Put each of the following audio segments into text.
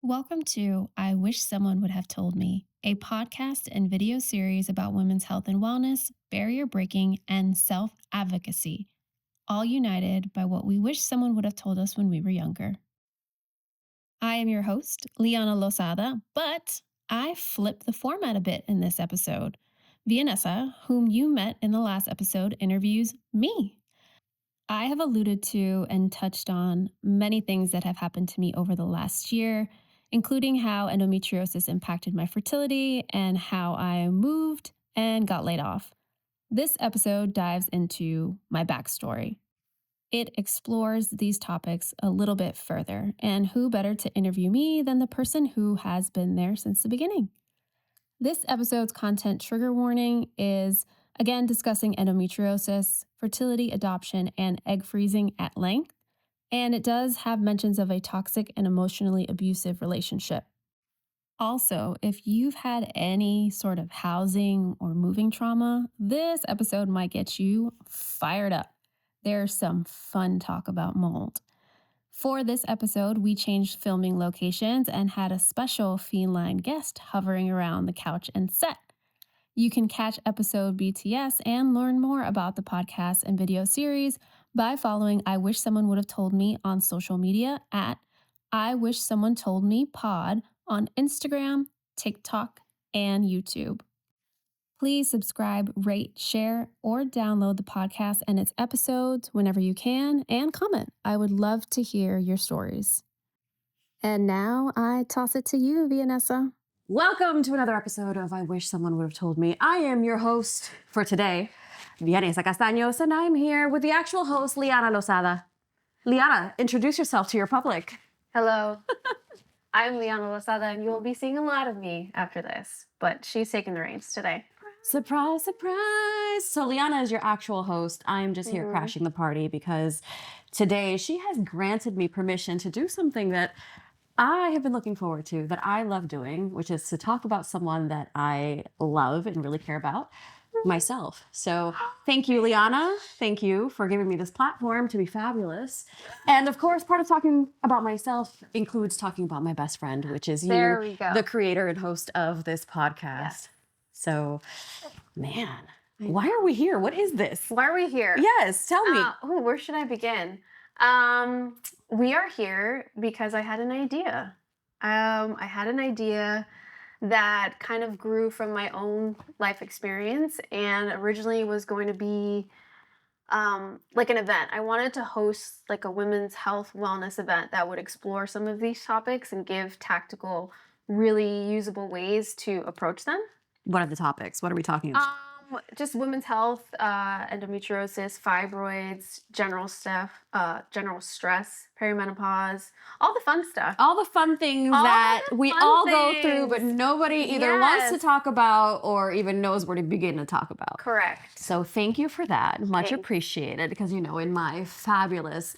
Welcome to I Wish Someone Would Have Told Me, a podcast and video series about women's health and wellness, barrier breaking, and self advocacy, all united by what we wish someone would have told us when we were younger. I am your host, Liana Lozada, but I flipped the format a bit in this episode. Vianessa, whom you met in the last episode, interviews me. I have alluded to and touched on many things that have happened to me over the last year, including how endometriosis impacted my fertility and how I moved and got laid off. This episode dives into my backstory. It explores these topics a little bit further, and who better to interview me than the person who has been there since the beginning? This episode's content trigger warning is again discussing endometriosis, fertility, adoption, and egg freezing at length. And it does have mentions of a toxic and emotionally abusive relationship. Also, if you've had any sort of housing or moving trauma, this episode might get you fired up. There's some fun talk about mold. For this episode, we changed filming locations and had a special feline guest hovering around the couch and set. You can catch episode BTS and learn more about the podcast and video series by following I Wish Someone Would Have Told Me on social media at I Wish Someone Told Me Pod on Instagram, TikTok, and YouTube. Please subscribe, rate, share, or download the podcast and its episodes whenever you can, and comment. I would love to hear your stories. And now I toss it to you, Vianessa. Welcome to another episode of I Wish Someone Would Have Told Me. I am your host for today, Vianessa Castaños, and I'm here with the actual host, Liana Lozada. Liana, introduce yourself to your public. Hello, I'm Liana Lozada, and you will be seeing a lot of me after this, but she's taking the reins today. Surprise, surprise. So Liana is your actual host. I'm just here crashing the party because today she has granted me permission to do something that I have been looking forward to, that I love doing, which is to talk about someone that I love and really care about, myself. So thank you, Liana. Thank you for giving me this platform to be fabulous. And of course, part of talking about myself includes talking about my best friend, which is There you, we go. the creator and host of this podcast. Yes. So, man, why are we here? What is this? Why are we here? Yes, tell me. Where should I begin? We are here because I had an idea. I had an idea that kind of grew from my own life experience, and originally was going to be like an event. I wanted to host like a women's health wellness event that would explore some of these topics and give tactical, really usable ways to approach them. What are the topics? What are we talking about? Just women's health, endometriosis, fibroids, general stuff, general stress, perimenopause, all the fun stuff. All the fun things All that the we fun all go through, but things. nobody either wants to Yes. talk about or even knows where to begin to talk about. Correct. So thank you for that. Much Thanks. appreciated, because, you know, in my fabulous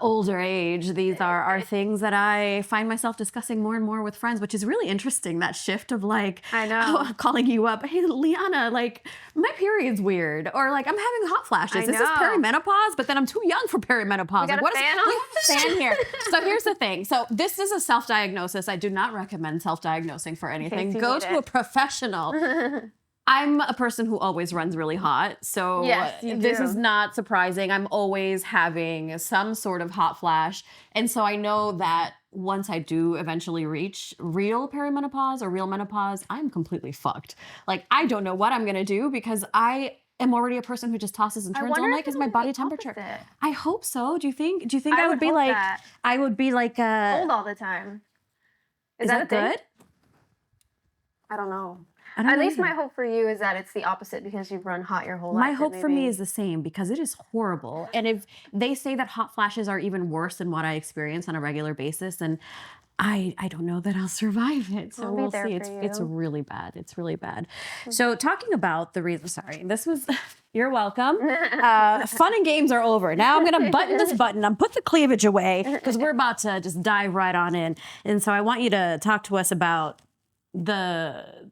older age, these are things that I find myself discussing more and more with friends, which is really interesting, that shift of like, I know. oh, calling you up, hey, Liana, like, my period's weird, or like, I'm having hot flashes. I Is this know. perimenopause? But then I'm too young for perimenopause. We got Like, a fan on? we have a fan here. So here's the thing. So this is a self-diagnosis. I do not recommend self-diagnosing for anything. you Go need to it. a professional. I'm a person who always runs really hot, so Yes, you this do. is not surprising. I'm always having some sort of hot flash, and so I know that once I do eventually reach real perimenopause or real menopause, I'm completely fucked. Like, I don't know what I'm gonna do, because I am already a person who just tosses and I turns all wonder night if because it'll my be body the temperature. opposite. I hope so. Do you think I, I would would be hope like that. I would be like Cold all the time. Is that a thing? good? I don't know. I don't At know least either. my hope for you is that it's the opposite, because you've run hot your whole life. My that hope for me maybe- is the same, because it is horrible. And if they say that hot flashes are even worse than what I experience on a regular basis, then I don't know that I'll survive it. So I'll be we'll there see. for It's you. really bad. It's really bad. So talking about the reason, sorry, this was, you're welcome. Fun and games are over. Now I'm gonna button this button. I'm put the cleavage away, because we're about to just dive right on in. And so I want you to talk to us about the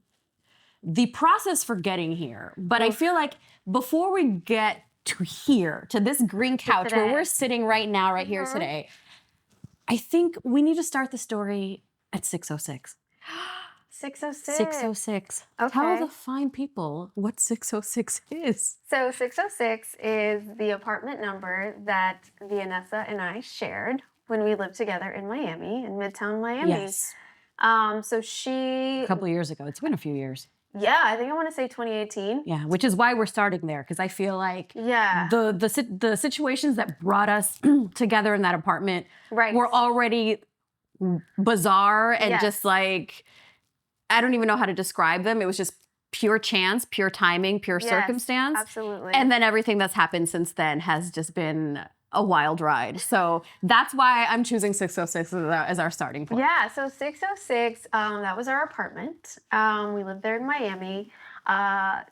process for getting here. But I feel like before we get to here, to this green couch where today. we're sitting right now, right here today, I think we need to start the story At 606. 606. 606. Okay. Tell the fine people what 606 is. So 606 is the apartment number that Vianessa and I shared when we lived together in Miami, in Midtown Miami. Yes. So she, A couple of years ago. It's been a few years. yeah, I think I want to say 2018. Yeah, which is why we're starting there, because I feel like Yeah. the situations that brought us together in that apartment Right. were already bizarre and Yes. just like, I don't even know how to describe them. It was just pure chance, pure timing, pure Yes, circumstance. absolutely. And then everything that's happened since then has just been a wild ride. So that's why I'm choosing 606 as our starting point. Yeah, so 606, that was our apartment. We lived there in Miami.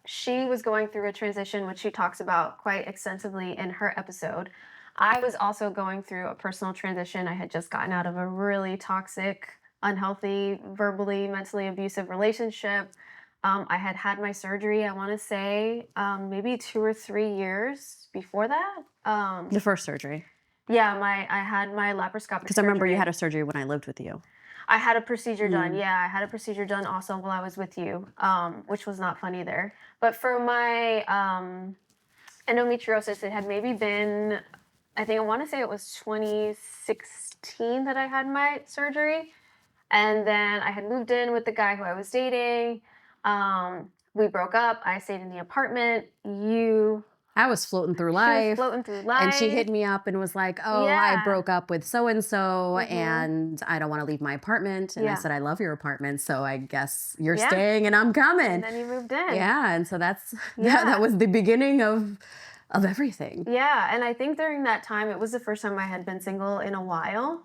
She was going through a transition, which she talks about quite extensively in her episode. I was also going through a personal transition. I had just gotten out of a really toxic, unhealthy, verbally, mentally abusive relationship. I had had my surgery, I want to say, maybe 2 or 3 years before that. The first surgery. Yeah, I had my laparoscopic Because I remember you surgery. had a surgery when I lived with you. I had a procedure done. Yeah, I had a procedure done also while I was with you, which was not fun either. But for my endometriosis, it had maybe been, I think I want to say it was 2016 that I had my surgery. And then I had moved in with the guy who I was dating. We broke up. I stayed in the apartment. I was floating through She life. was floating through life. And she hit me up and was like, oh, Yeah. I broke up with so-and-so Mhm. and I don't want to leave my apartment. And I Yeah. said, I love your apartment, so I guess you're Yeah. staying and I'm coming. And then you moved in. Yeah, and so that's Yeah. that was the beginning of everything. Yeah, and I think during that time, it was the first time I had been single in a while.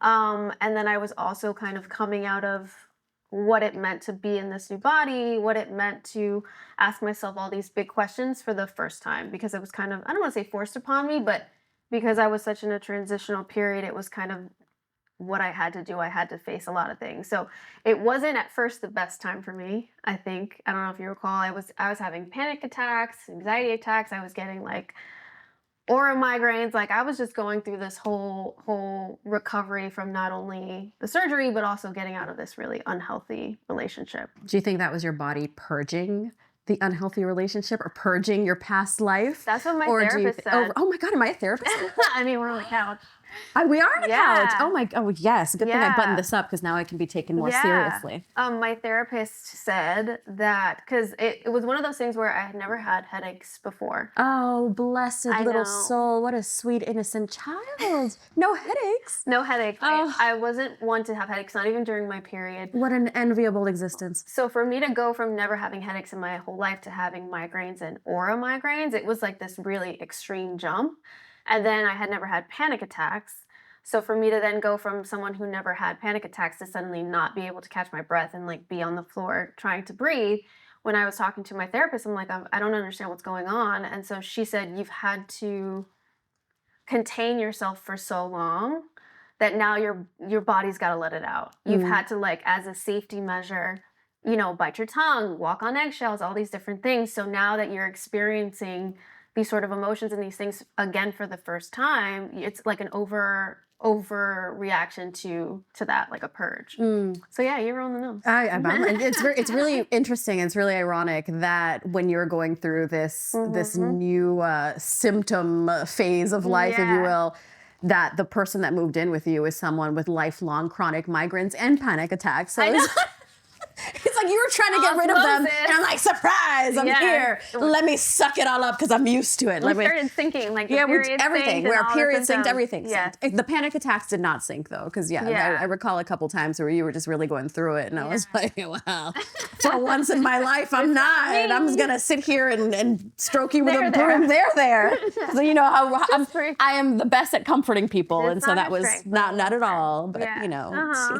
And then I was also kind of coming out of what it meant to be in this new body, what it meant to ask myself all these big questions for the first time, because it was kind of, I don't want to say forced upon me, but because I was such in a transitional period, it was kind of what I had to do. I had to face a lot of things. So it wasn't at first the best time for me, I think. I don't know if you recall, I was having panic attacks, anxiety attacks. I was getting like aura migraines. Like I was just going through this whole recovery from not only the surgery, but also getting out of this really unhealthy relationship. Do you think that was your body purging the unhealthy relationship or purging your past life? That's what my Or do you therapist th- said. Oh my God, am I a therapist? I mean, we're on the couch. We are on the couch. Yeah. Oh yes. Good thing I Yeah. buttoned this up because now I can be taken more Yeah. seriously. My therapist said that because it was one of those things where I had never had headaches before. Oh, blessed I little know. soul. What a sweet, innocent child. No headaches. No headaches. Oh. I wasn't one to have headaches, not even during my period. What an enviable existence. So for me to go from never having headaches in my whole life to having migraines and aura migraines, it was like this really extreme jump. And then I had never had panic attacks. So for me to then go from someone who never had panic attacks to suddenly not be able to catch my breath and like be on the floor trying to breathe, when I was talking to my therapist, I'm like, I don't understand what's going on. And so she said, you've had to contain yourself for so long that now your body's got to let it out. You've had to, like, as a safety measure, you know, bite your tongue, walk on eggshells, all these different things. So now that you're experiencing these sort of emotions and these things again for the first time, it's like an overreaction to that, like a purge. So yeah, you were on the nose. It's really interesting. It's really ironic that when you're going through this new symptom phase of life, if you Yeah. will, that the person that moved in with you is someone with lifelong chronic migraines and panic attacks. So I know. it's like you were trying to get rid of them, Osmosis. and I'm like, surprise, I'm Yeah. here. Let me suck it all up because I'm used to it. We Let me. started syncing, like the Yeah, period everything. synced and Where all the period synced, symptoms. everything Yeah. synced. The panic attacks did not sync though, because Yeah. I recall a couple times where you were just really going through it, and I was Yeah. like, well, for once in my life, I'm not. me. I'm just gonna sit here and stroke you with There, a there. broom. There. So you know how for- I am the best at comforting people, It's and so not that your was strength, not but at all. But Yeah. you know, Uh-huh.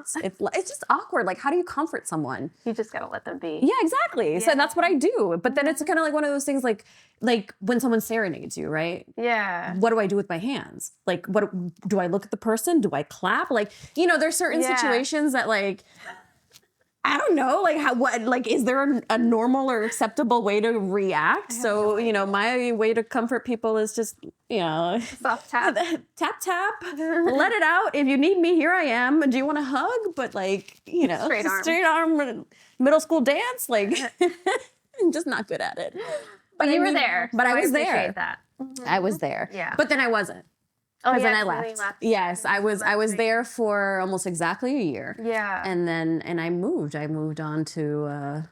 it's just awkward. Like, how do you comfort someone? You just gotta let them be. Yeah, exactly. So Yeah. that's what I do. But then it's kind of like one of those things, like when someone serenades you, right? Yeah. What do I do with my hands? Like, what do I look at the person? Do I clap? Like, you know, there's certain Yeah. situations that like I don't know, like is there a normal or acceptable way to react? So, my way to comfort people is just, Soft tap. tap, let it out. If you need me, here I am. Do you want a hug? But straight arm, middle school dance, I'm just not good at it. But you were there. But so I was appreciate there. That. I was there. Yeah. But then I wasn't. Oh, Because yeah, then I when left. you left. Yes, I was there for almost exactly a year. Yeah. And I moved. I moved on to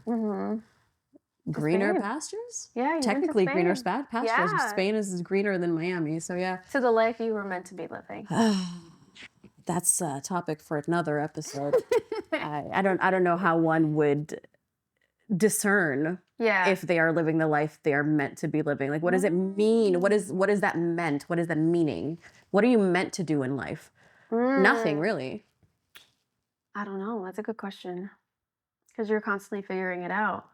greener Spain. pastures. Yeah, you went to Technically greener Spain. pastures. Yeah. Spain is greener than Miami. So yeah. To the life you were meant to be living. That's a topic for another episode. I don't know how one would discern if they are living the life they are meant to be living. Like, what does it mean? What is that meant? What is that meaning? What are you meant to do in life? Nothing, really. I don't know. That's a good question. Because you're constantly figuring it out.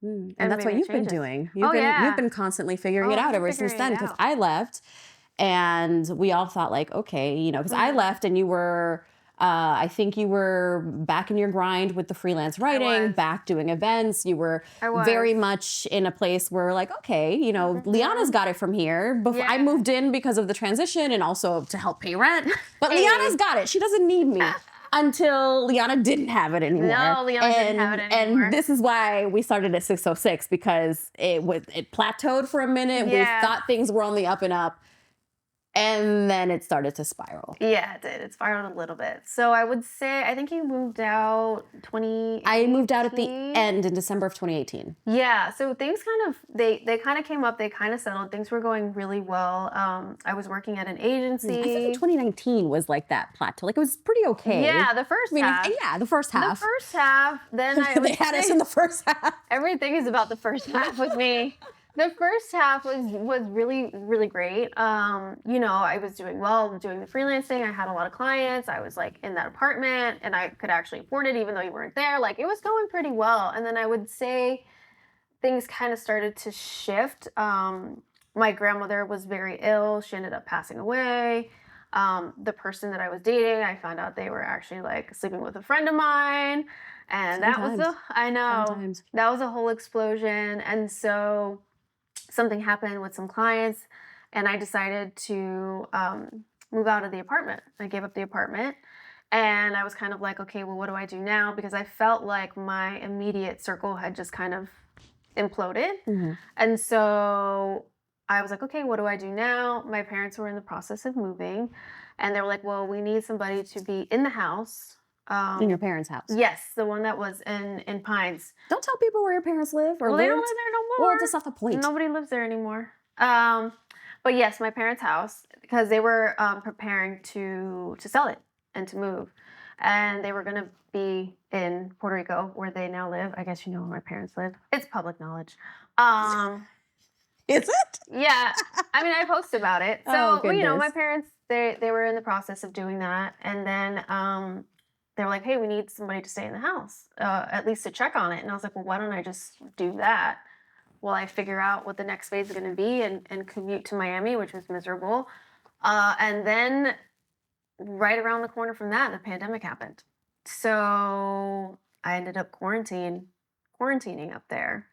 And that's what you've been doing. You've been constantly figuring it out ever since then. Because I left, and we all thought like, okay, because I left, and you were. I think you were back in your grind with the freelance writing, back doing events. You were very much in a place where like, okay, Liana's got it from here. Before I moved in because of the transition and also to help pay rent. But Liana's got it. She doesn't need me. Until Liana didn't have it anymore. No, Liana didn't have it anymore. And this is why we started at 606, because it plateaued for a minute. Yeah. We thought things were on the up and up. And then it started to spiral. Yeah, it did. It spiraled a little bit. So I would say, I think you moved out 2018. I moved out at the end in December of 2018. Yeah. So things kind of, they kind of came up. They kind of settled. Things were going really well. I was working at an agency. I think 2019 was like that plateau. Like, it was pretty okay. Yeah, the first half. Yeah, the first half. The first half. Then they had us in the first half. Everything is about the first half with me. The first half was really, really great. I was doing well, doing the freelancing. I had a lot of clients. I was like in that apartment, and I could actually afford it even though you weren't there. Like, it was going pretty well. And then I would say things kind of started to shift. My grandmother was very ill. She ended up passing away. The person that I was dating, I found out they were actually like sleeping with a friend of mine. And that was that was a whole explosion. And so something happened with some clients, and I decided to move out of the apartment. I gave up the apartment, and I was kind of like, okay, well, what do I do now? Because I felt like my immediate circle had just kind of imploded. Mm-hmm. And so I was like, okay, what do I do now? My parents were in the process of moving, and they were like, well, we need somebody to be in the house. In your parents' house? Yes, the one that was in Pines. Don't tell people where your parents live or well, they don't live there no more. Well, that's not the point. Nobody lives there anymore. But yes, my parents' house, because they were preparing to sell it and to move. And they were going to be in Puerto Rico, where they now live. I guess you know where my parents live. It's public knowledge. Is it? Yeah. I mean, I post about it. So, my parents, they were in the process of doing that. And then they were like, hey, we need somebody to stay in the house, at least to check on it. And I was like, well, why don't I just do that while I figure out what the next phase is going to be and commute to Miami, which was miserable. And then right around the corner from that, the pandemic happened. So I ended up quarantining up there.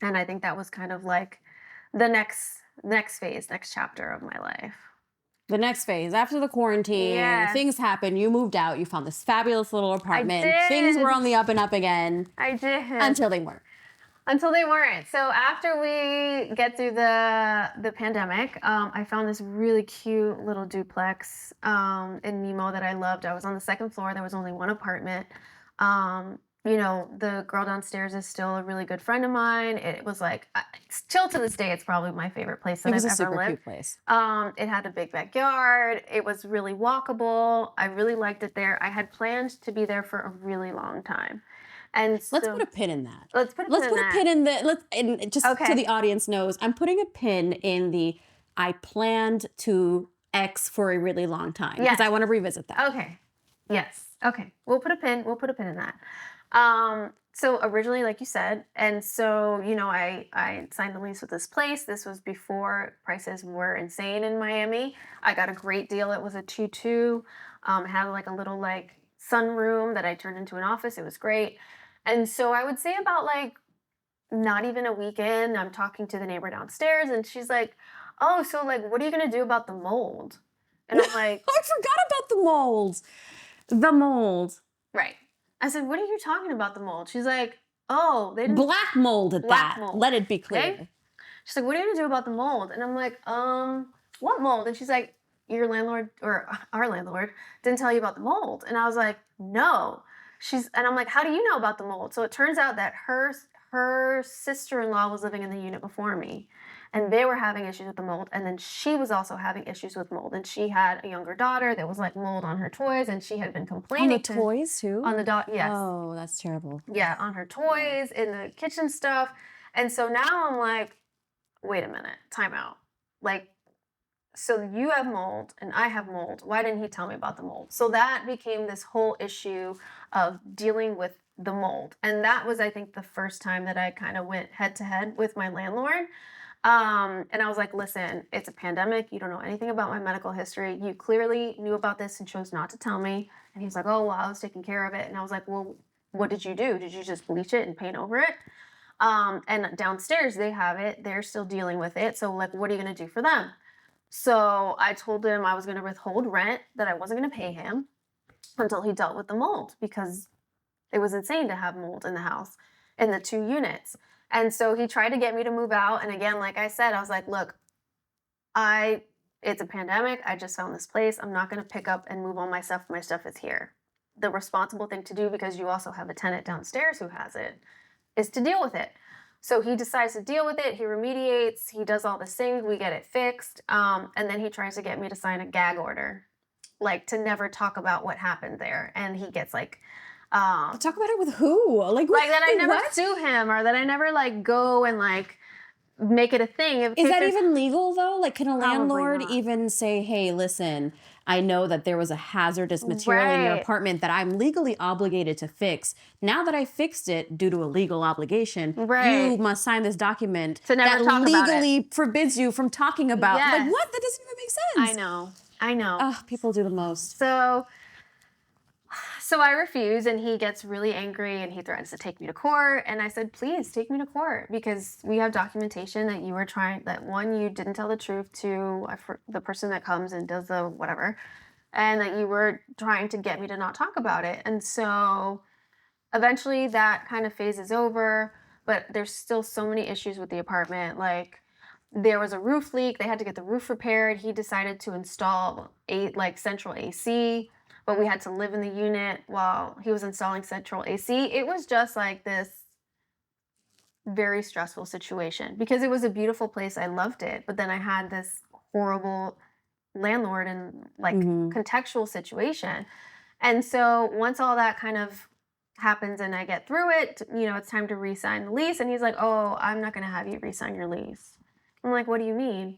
And I think that was kind of like the next phase, next chapter of my life. The next phase, after the quarantine, things happened. You moved out. You found this fabulous little apartment. I did. Things were on the up and up again. I did. Until they weren't. So after we get through the pandemic, I found this really cute little duplex in Nemo that I loved. I was on the second floor. There was only one apartment. The girl downstairs is still a really good friend of mine. It was like, still to this day, it's probably my favorite place that I've ever lived. It was a super cute place. It had a big backyard. It was really walkable. I really liked it there. I had planned to be there for a really long time. And so, let's put a pin in that. Let's put a pin in that. So the audience knows, I'm putting a pin in the I planned to X for a really long time. Because I want to revisit that. Okay. Yes. Okay. We'll put a pin in that. So originally, like you said, and so, I signed the lease with this place. This was before prices were insane in Miami. I got a great deal. It was a 2-2. Had like a little sunroom that I turned into an office. It was great. And so I would say about like not even a weekend, I'm talking to the neighbor downstairs and she's like, oh, so like, what are you going to do about the mold? And I'm like, I forgot about the mold. The mold. right. I said, what are you talking about the mold? She's like, oh, they didn't. Black mold at Black that. mold. Let it be clear. Okay? She's like, what are you going to do about the mold? And I'm like, what mold? And she's like, your landlord or our landlord didn't tell you about the mold. And I was like, no. And I'm like, how do you know about the mold? So it turns out that her sister-in-law was living in the unit before me and they were having issues with the mold. And then she was also having issues with mold. And she had a younger daughter. There was like mold on her toys and she had been complaining. On the toys too? On the dog, yes. Oh, that's terrible. Yeah, on her toys, in the kitchen stuff. And so now I'm like, wait a minute, time out. Like, so you have mold and I have mold. Why didn't he tell me about the mold? So that became this whole issue of dealing with the mold. And that was, I think, the first time that I kind of went head to head with my landlord. And I was like, listen, it's a pandemic. You don't know anything about my medical history. You clearly knew about this and chose not to tell me. And he's like, oh, well, I was taking care of it. And I was like, well, what did you do? Did you just bleach it and paint over it? And downstairs they have it. They're still dealing with it. So like, what are you going to do for them? So I told him I was going to withhold rent, that I wasn't going to pay him until he dealt with the mold because it was insane to have mold in the house in the 2 units. And so he tried to get me to move out. And again, like I said, I was like, look, it's a pandemic. I just found this place. I'm not going to pick up and move all my stuff. My stuff is here. The responsible thing to do, because you also have a tenant downstairs who has it, is to deal with it. So he decides to deal with it. He remediates. He does all this thing. We get it fixed. And then he tries to get me to sign a gag order, like to never talk about what happened there. And he gets like, talk about it with who? Like that I never sue him, or that I never like go and like make it a thing. Is that even legal though? Like, can a landlord even say, hey, listen, I know that there was a hazardous material in your apartment that I'm legally obligated to fix. Now that I fixed it due to a legal obligation, you must sign this document to never that legally forbids you from talking about. Like, what? That doesn't even make sense. I know. Oh, people do the most. So I refuse, and he gets really angry and he threatens to take me to court. And I said, please take me to court, because we have documentation that you didn't tell the truth to the person that comes and does the whatever, and that you were trying to get me to not talk about it. And so eventually that kind of phases over, but there's still so many issues with the apartment. Like, there was a roof leak. They had to get the roof repaired. He decided to install central AC. But we had to live in the unit while he was installing central AC. It was just like this very stressful situation, because it was a beautiful place. I loved it. But then I had this horrible landlord and contextual situation. And so once all that kind of happens and I get through it, it's time to re-sign the lease. And he's like, oh, I'm not going to have you re-sign your lease. I'm like, what do you mean?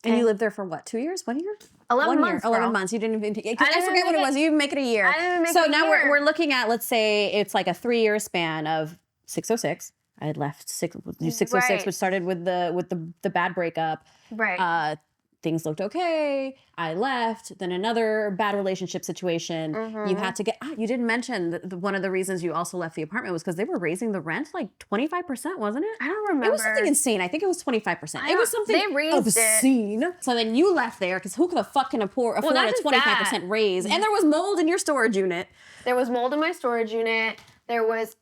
And you lived there for what, 2 years? 1 year? 11 months. 11 months. You didn't even. I forget what it was. You didn't make it a year. I didn't make it so a now year. we're looking at, let's say it's like a 3-year span of 606. I had left 606, which started with the bad breakup. Right. Things looked okay. I left. Then another bad relationship situation. You had to get. You didn't mention that one of the reasons you also left the apartment was because they were raising the rent like 25%, wasn't it? I don't remember. It was something insane. I think it was 25%. It was something obscene. So then you left there because who the fuck can afford a 25% raise? And there was mold in your storage unit. There was mold in my storage unit. It was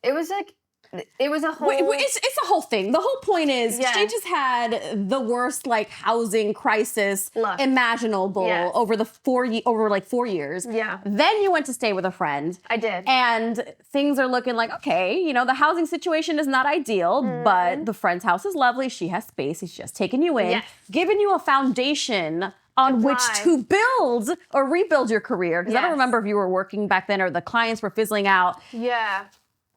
a whole... It's a whole thing. The whole point is she just had the worst housing crisis imaginable over 4 years. Yeah. Then you went to stay with a friend. I did. And things are looking like, okay, the housing situation is not ideal, but the friend's house is lovely. She has space. She's just taking you in, giving you a foundation on which to build or rebuild your career. Because I don't remember if you were working back then or the clients were fizzling out. Yeah.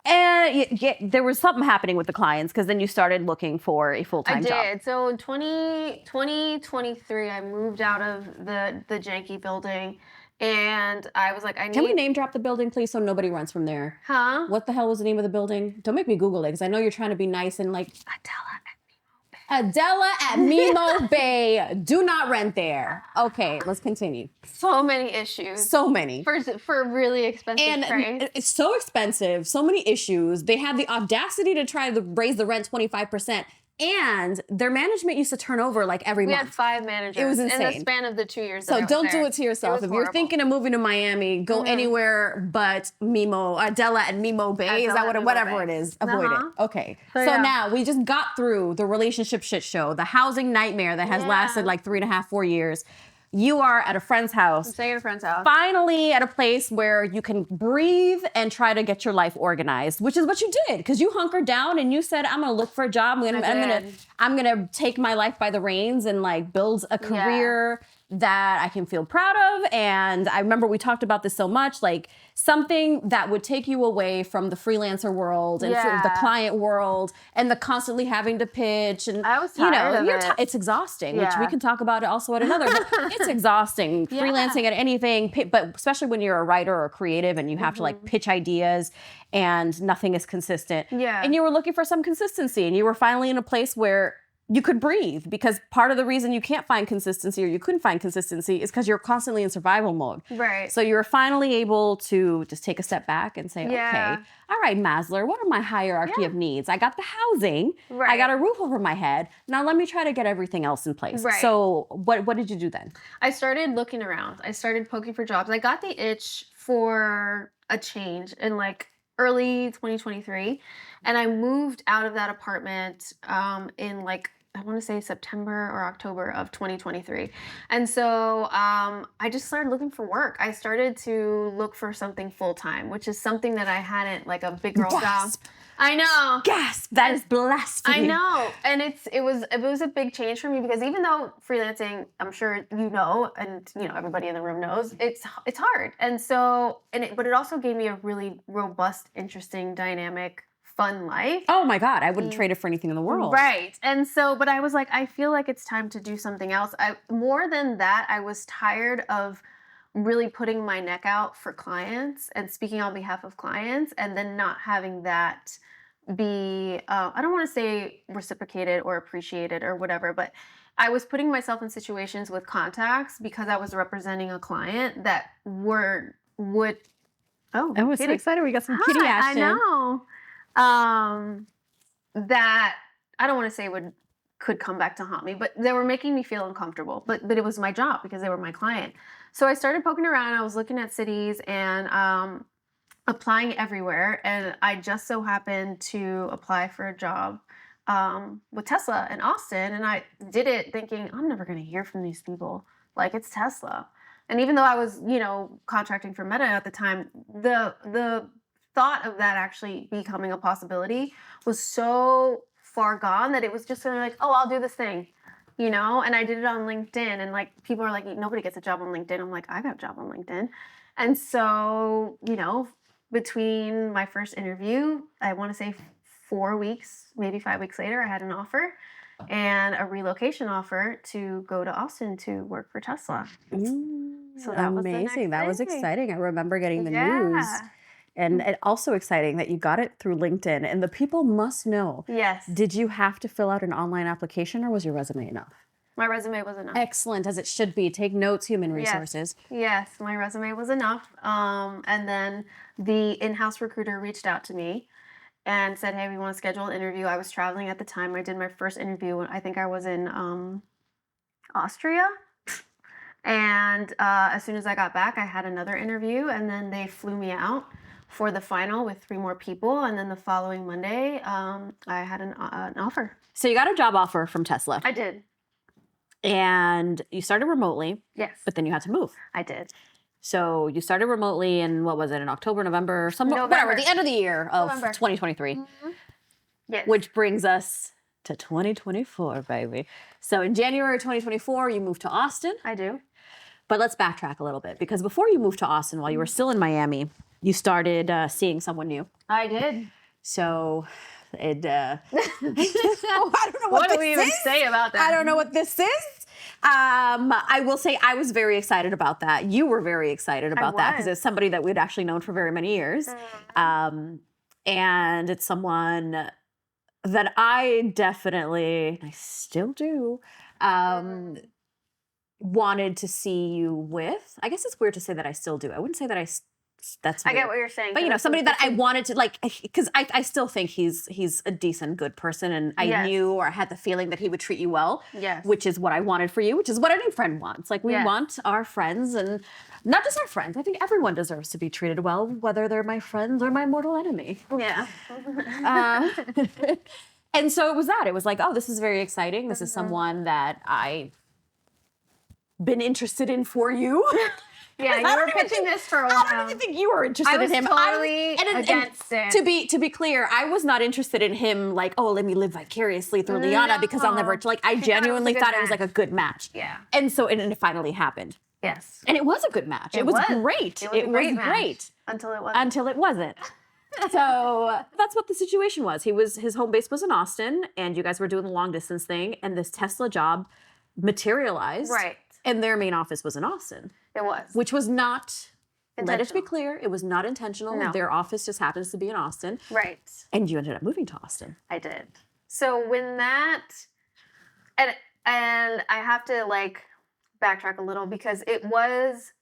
And there was something happening with the clients, because then you started looking for a full-time job. I did. So in 2023, I moved out of the janky building, and I was like, Can we name drop the building, please, so nobody runs from there? Huh? What the hell was the name of the building? Don't make me Google it, because I know you're trying to be nice and Adela Adela at Mimo Bay. Do not rent there. Okay, let's continue. So many issues. So many. For a really expensive price. And it's so expensive, so many issues. They had the audacity to try to raise the rent 25%. And their management used to turn over like every month. We had 5 managers. It was insane. In the span of the 2 years. So don't do it to yourself. If you're thinking of moving to Miami, go anywhere but Adela and Mimo Bay. Is that whatever it is? Avoid it. Okay. So now we just got through the relationship shit show, the housing nightmare that has lasted like 3.5, 4 years. You are at a friend's house. I'm staying at a friend's house. Finally at a place where you can breathe and try to get your life organized, which is what you did, because you hunkered down and you said, I'm gonna look for a job. I'm gonna take my life by the reins and like build a career that I can feel proud of. And I remember we talked about this so much, like something that would take you away from the freelancer world and from the client world and the constantly having to pitch. And I was tired of it. It's exhausting, which we can talk about it also at another. It's exhausting freelancing at anything, but especially when you're a writer or a creative and you have to like pitch ideas and nothing is consistent. Yeah. And you were looking for some consistency and you were finally in a place where you could breathe, because part of the reason you can't find consistency or you couldn't find consistency is because you're constantly in survival mode. Right. So you were finally able to just take a step back and say, okay, all right, Masler, what are my hierarchy of needs? I got the housing, I got a roof over my head. Now let me try to get everything else in place. Right. So what did you do then? I started looking around. I started poking for jobs. I got the itch for a change in like early 2023. And I moved out of that apartment in like, I want to say September or October of 2023. And so I just started looking for work. I started to look for something full-time, which is something that I hadn't, like a big girl job. I know. Gasp! That is blasphemy. I know. And it was a big change for me, because even though freelancing, I'm sure you know, and you know everybody in the room knows, it's hard. And so but it also gave me a really robust, interesting, dynamic, fun life. Oh my God, I wouldn't trade it for anything in the world. Right. And so, but I was like, I feel like it's time to do something else. More than that, I was tired of really putting my neck out for clients and speaking on behalf of clients, and then not having that be, I don't want to say reciprocated or appreciated or whatever, but I was putting myself in situations with contacts because I was representing a client that would, oh, I was so excited. We got some kitty action. I know. That I don't want to say could come back to haunt me, but they were making me feel uncomfortable. But it was my job because they were my client. So I started poking around. I was looking at cities and applying everywhere. And I just so happened to apply for a job with Tesla in Austin. And I did it thinking, I'm never going to hear from these people. Like, it's Tesla. And even though I was, contracting for Meta at the time, the thought of that actually becoming a possibility was so far gone that it was just kind of like, oh, I'll do this thing, and I did it on LinkedIn, and like people are like, nobody gets a job on LinkedIn. I'm like, I got a job on LinkedIn. And so, between my first interview, I want to say 4 weeks, maybe 5 weeks later, I had an offer and a relocation offer to go to Austin to work for Tesla. So that was amazing. That was exciting. I remember getting the news. And also exciting that you got it through LinkedIn. And the people must know. Yes. Did you have to fill out an online application, or was your resume enough? My resume was enough. Excellent, as it should be. Take notes, human resources. Yes, my resume was enough. And then the in-house recruiter reached out to me and said, hey, we want to schedule an interview. I was traveling at the time. I did my first interview. I think I was in Austria. And as soon as I got back, I had another interview, and then they flew me out for the final with 3 more people. And then the following Monday, I had an offer. So you got a job offer from Tesla. I did. And you started remotely. Yes. But then you had to move. I did. So you started remotely in, what was it, in October, November, whatever, the end of the year of November. 2023. Mm-hmm. Yes. Which brings us to 2024, baby. So in January 2024, you moved to Austin. I do. But let's backtrack a little bit, because before you moved to Austin, while you were still in Miami, you started seeing someone new. I did. So it, I don't know what do we even say about that? I don't know what this is. I will say I was very excited about that. You were very excited about that, because it's somebody that we'd actually known for very many years. And it's someone that I definitely, I still do, wanted to see you with. I guess it's weird to say that I still do. I wouldn't say that that's I weird. get what you're saying. But, 'cause that's somebody what- that I wanted to, like, because I still think he's a decent, good person, and I Yes. knew or had the feeling that he would treat you well, Yes. which is what I wanted for you, which is what any friend wants. Like, we Yes. want our friends, and not just our friends. I think everyone deserves to be treated well, whether they're my friends or my mortal enemy. Yeah. And so it was that. It was like, oh, this is very exciting. This is someone that I've been interested in for you. Yeah, you were pitching this for a while. I don't even think you were interested I was in him. totally against it. To be clear, I was not interested in him. Like, oh, let me live vicariously through Liana because I'll never. Like, I genuinely thought it was like a good match. Yeah. And so, and it finally happened. Yes. And it was a good match. It was great. It was a great match. great Until it wasn't. until it wasn't. So that's what the situation was. His home base was in Austin, and you guys were doing the long distance thing, and this Tesla job materialized. Right. And their main office was in Austin. It was. Which was not, let it be Intentional. clear, it was not intentional. No. Their office just happens to be in Austin. Right. And you ended up moving to Austin. I did. So when that, and I have to like backtrack a little because it was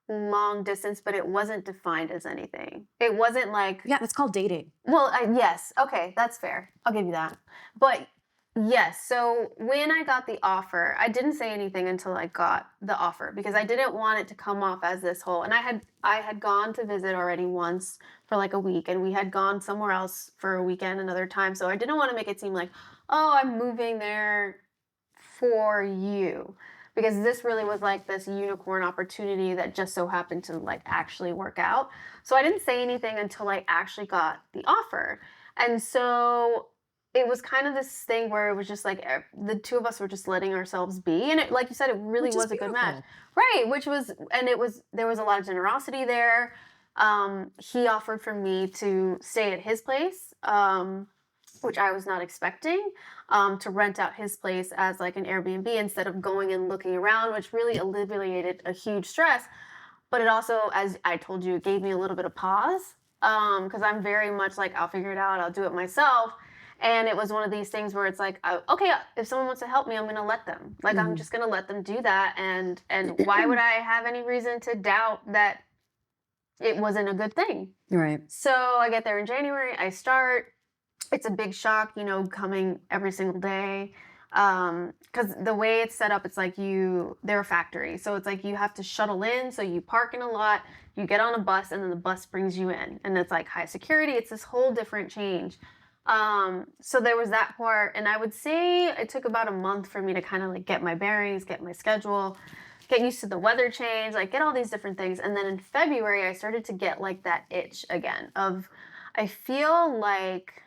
long distance, but it wasn't defined as anything. It wasn't like, Yeah, that's called dating. well, yes, okay, that's fair. I'll give you that. But yes, so when I got the offer, I didn't say anything until I got the offer because I didn't want it to come off as this whole, and I had gone to visit already once for like a week, and we had gone somewhere else for a weekend another time. So I didn't want to make it seem like, oh, I'm moving there for you. Because this really was like this unicorn opportunity that just so happened to like actually work out. So I didn't say anything until I actually got the offer. And so it was kind of this thing where it was just like the two of us were just letting ourselves be. And it, like you said, it really was a good match. Right. There was a lot of generosity there. He offered for me to stay at his place, which I was not expecting, to rent out his place as like an Airbnb instead of going and looking around, which really alleviated a huge stress. But it also, as I told you, it gave me a little bit of pause because I'm very much like, I'll figure it out, I'll do it myself. And it was one of these things where it's like, okay, if someone wants to help me, I'm going to let them. Like, I'm just going to let them do that. And why would I have any reason to doubt that it wasn't a good thing? Right. So I get there in January, I start. It's a big shock, coming every single day. Because the way it's set up, it's like they're a factory. So it's like you have to shuttle in. So you park in a lot, you get on a bus, and then the bus brings you in. And it's like high security. It's this whole different change. So there was that part. And I would say it took about a month for me to kind of like get my bearings, get my schedule, get used to the weather change, like get all these different things. And then in February, I started to get like that itch again of, I feel like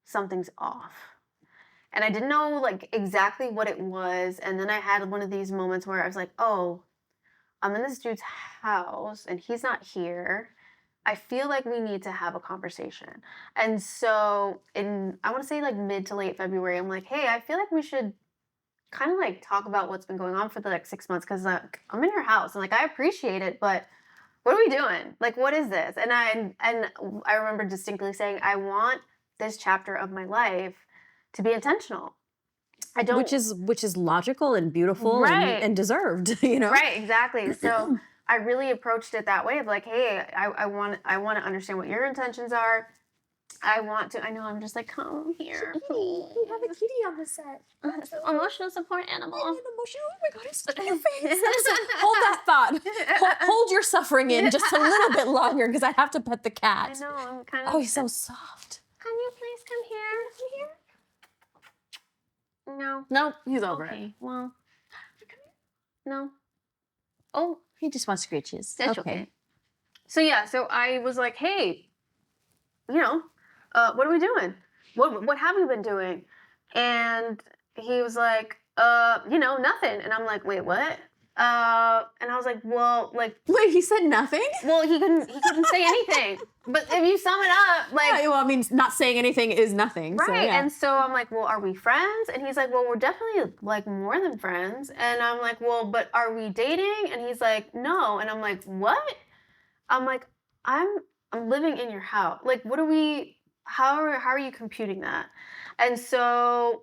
something's off. And I didn't know like exactly what it was. And then I had one of these moments where I was like, oh, I'm in this dude's house and he's not here. I feel like we need to have a conversation. And so I want to say like mid to late February, I'm like, hey, I feel like we should kind of like talk about what's been going on for the like 6 months. Cause like I'm in your house and like, I appreciate it, but what are we doing? Like, what is this? And I remember distinctly saying, I want this chapter of my life to be intentional. I don't, which is logical and beautiful Right. and deserved, Right, exactly. So I really approached it that way of like, hey, I want to understand what your intentions are. I know I'm just like, come here. We have a kitty on the set. Emotional support animal. Oh my God, it's in your face. Hold that thought. Hold your suffering in just a little bit longer because I have to pet the cat. I know, I'm kind of. Oh, he's so soft. Can you please come here? No. No, he's over it. Okay, well. No. Oh, He just wants screeches. that's okay. So yeah, so I was like, hey, what are we doing? What have we been doing? And he was like, nothing. And I'm like, wait, what? And I was like, well, like, Wait, he said nothing? well, he couldn't say anything. But if you sum it up, like, Well, I mean, not saying anything is nothing. right. So, yeah. And so I'm like, well, are we friends? And he's like, well, we're definitely like more than friends. And I'm like, well, but are we dating? And he's like, no. And I'm like, what? I'm like, I'm living in your house. Like, what are we? how are you computing that? And so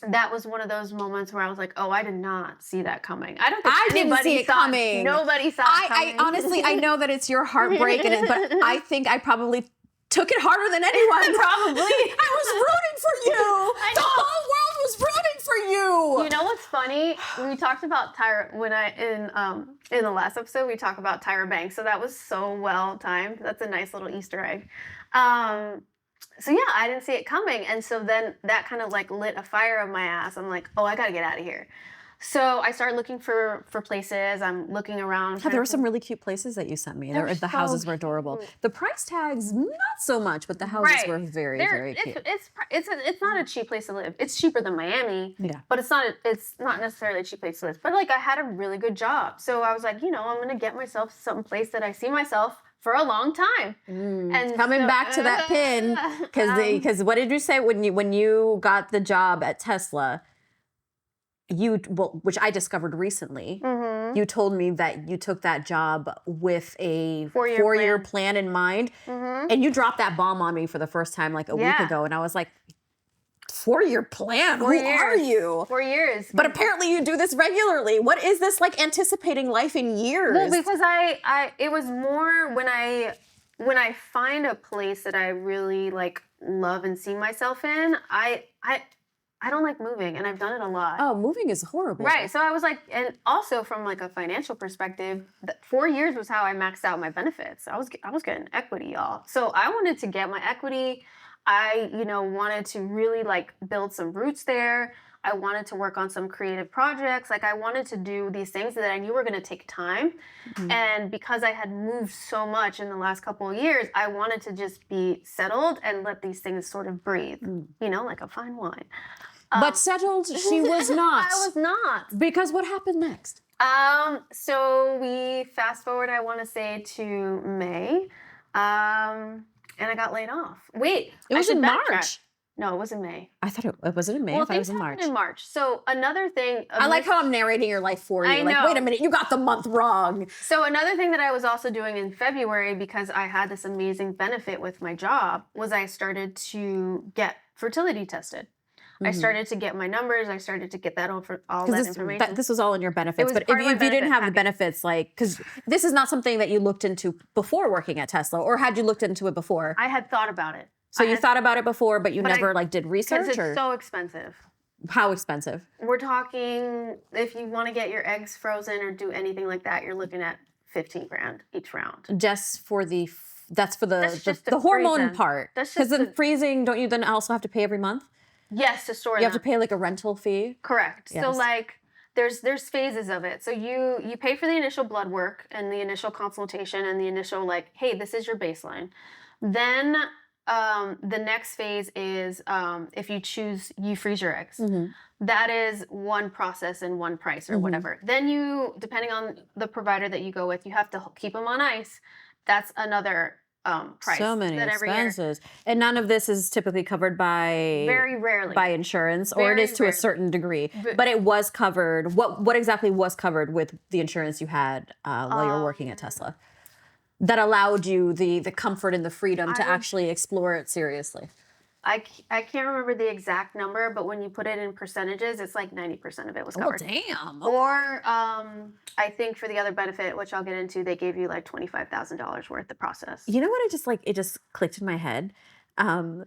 that was one of those moments where I was like, oh, I did not see that coming. I don't think I didn't see anybody it saw coming. Nobody saw it I coming. honestly, I know that it's your heartbreak, but I think I probably took it harder than anyone. Probably. I was rooting for you. I The know. whole world was rooting for you. You know what's funny? We talked about Tyra in the last episode. We talked about Tyra Banks, so that was so well timed. That's a nice little Easter egg. So yeah, I didn't see it coming, and so then that kind of like lit a fire of my ass. I'm like, oh, I gotta get out of here. So I started looking for places. I'm looking around. Yeah, there were some really cute places that you sent me. They're The houses were so adorable. cute. The price tags, not so much, but the houses were very, very cute. It's not a cheap place to live. It's cheaper than Miami. Yeah. But it's not necessarily a cheap place to live. But like I had a really good job, so I was like, I'm gonna get myself some place that I see myself for a long time. And coming back to that pin, because what did you say when you got the job at Tesla? Which I discovered recently. You told me that you took that job with a four-year plan in mind, and you dropped that bomb on me for the first time like a week ago, and I was like, 4-year plan? Who are you? 4 years. But apparently you do this regularly. What is this like anticipating life in years? Well, because it was more when I find a place that I really like love and see myself in, I don't like moving, and I've done it a lot. Oh, moving is horrible. Right. So I was like, and also from like a financial perspective, 4 years was how I maxed out my benefits. I was getting equity, y'all. So I wanted to get my equity. I, wanted to really like build some roots there. I wanted to work on some creative projects. Like I wanted to do these things that I knew were going to take time. And because I had moved so much in the last couple of years, I wanted to just be settled and let these things sort of breathe, like a fine wine. But settled, she was not. I was not. Because what happened next? So we fast forward, I want to say, to May. And I got laid off. Wait. It was in March. Backtrack. No, it was in May. I thought it was in May. Well, I thought it was things in March. happened in March. So another thing. I like how I'm narrating your life for you. I like, know. wait a minute, you got the month wrong. So another thing that I was also doing in February, because I had this amazing benefit with my job, was I started to get fertility tested. I started to get my numbers. I started to get all that information. This was all in your benefits. But if you didn't have the benefits, like, because this is not something that you looked into before working at Tesla, or had you looked into it before? I had thought about it. So you thought about it before, but you never did research? Because it's so expensive. How expensive? We're talking, if you want to get your eggs frozen or do anything like that, you're looking at $15,000 each round. Just for the hormone part. Because in freezing, don't you then also have to pay every month? Yes, to store them. You have to pay like a rental fee? Correct. Yes. So like there's phases of it. So you pay for the initial blood work and the initial consultation and the initial like, hey, this is your baseline. Then the next phase is if you freeze your eggs. That is one process and one price or whatever. Then you, depending on the provider that you go with, you have to keep them on ice. That's another price. So many expenses. And none of this is typically covered by... Very rarely. By insurance, or it is to a certain degree. But it was covered. What exactly was covered with the insurance you had while you were working at Tesla? That allowed you the comfort and the freedom to actually explore it seriously. I can't remember the exact number, but when you put it in percentages, it's like 90% of it was covered. Oh, damn. Or I think for the other benefit, which I'll get into, they gave you like $25,000 worth of process. You know what? It just clicked in my head. And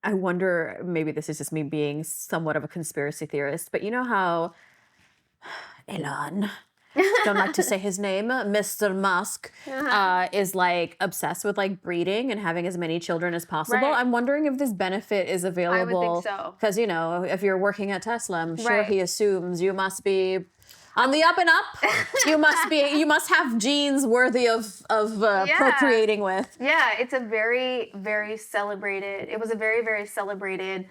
I wonder, maybe this is just me being somewhat of a conspiracy theorist, but you know how Elon... don't like to say his name, Mr. Musk, is like obsessed with like breeding and having as many children as possible. Right. I'm wondering if this benefit is available. I would think so. Because, if you're working at Tesla, I'm sure he assumes you must be on the up and up. You must have genes worthy of procreating with. Yeah, it's a very, very celebrated, it was a very, very celebrated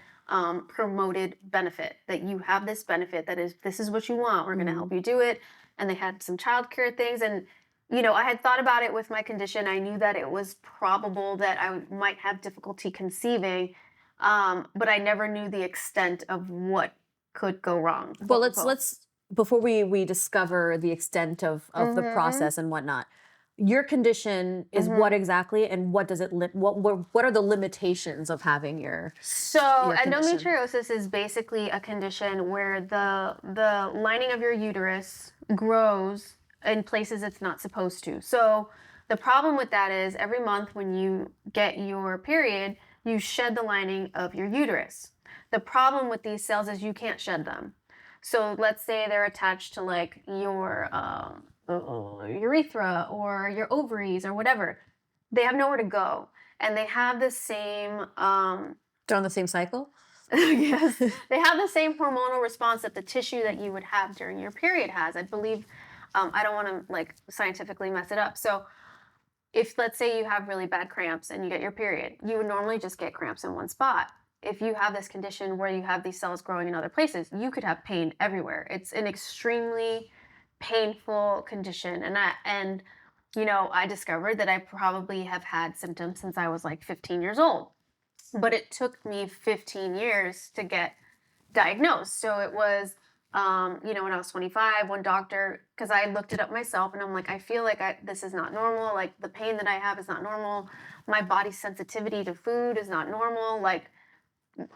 promoted benefit, that you have this benefit this is what you want. We're going to help you do it. And they had some childcare things. And, I had thought about it with my condition. I knew that it was probable that I might have difficulty conceiving, but I never knew the extent of what could go wrong. Well, let's before we discover the extent of the process and whatnot, your condition is what exactly, and what does it what are the limitations of having your condition? Endometriosis is basically a condition where the lining of your uterus grows in places it's not supposed to. So the problem with that is every month when you get your period, you shed the lining of your uterus. The problem with these cells is you can't shed them. So let's say they're attached to like your urethra or your ovaries or whatever. They have nowhere to go, and they have the same They're on the same cycle? yes, they have the same hormonal response that the tissue that you would have during your period has. I believe, I don't want to like scientifically mess it up. So if let's say you have really bad cramps and you get your period, you would normally just get cramps in one spot. If you have this condition where you have these cells growing in other places, you could have pain everywhere. It's an extremely painful condition. And I discovered that I probably have had symptoms since I was like 15 years old. But it took me 15 years to get diagnosed. So it was, when I was 25, one doctor, because I looked it up myself, and I'm like, I feel like this is not normal. Like the pain that I have is not normal. My body's sensitivity to food is not normal. Like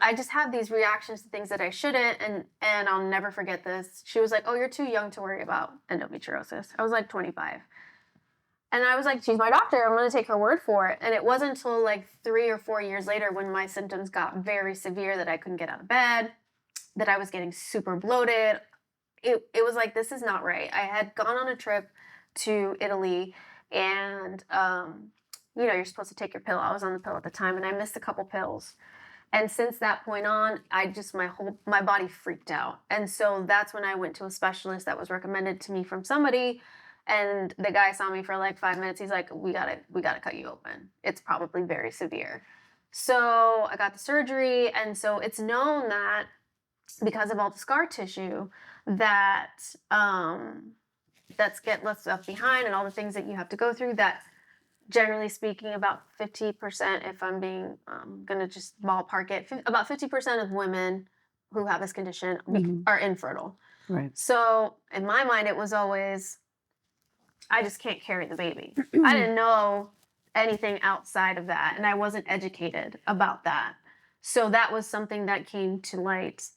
I just have these reactions to things that I shouldn't. And I'll never forget this. She was like, oh, you're too young to worry about endometriosis. I was like 25. And I was like, she's my doctor. I'm going to take her word for it. And it wasn't until like 3 or 4 years later when my symptoms got very severe that I couldn't get out of bed, that I was getting super bloated. It was like, this is not right. I had gone on a trip to Italy, and, you're supposed to take your pill. I was on the pill at the time, and I missed a couple pills. And since that point on, my body freaked out. And so that's when I went to a specialist that was recommended to me from somebody. And the guy saw me for like 5 minutes. He's like, we gotta cut you open. It's probably very severe. So I got the surgery. And so it's known that because of all the scar tissue that that's left behind and all the things that you have to go through, that generally speaking, about 50%, if I'm being gonna just ballpark it, about 50% of women who have this condition are infertile. Right. So in my mind, it was always, I just can't carry the baby. I didn't know anything outside of that, and I wasn't educated about that. So that was something that came to light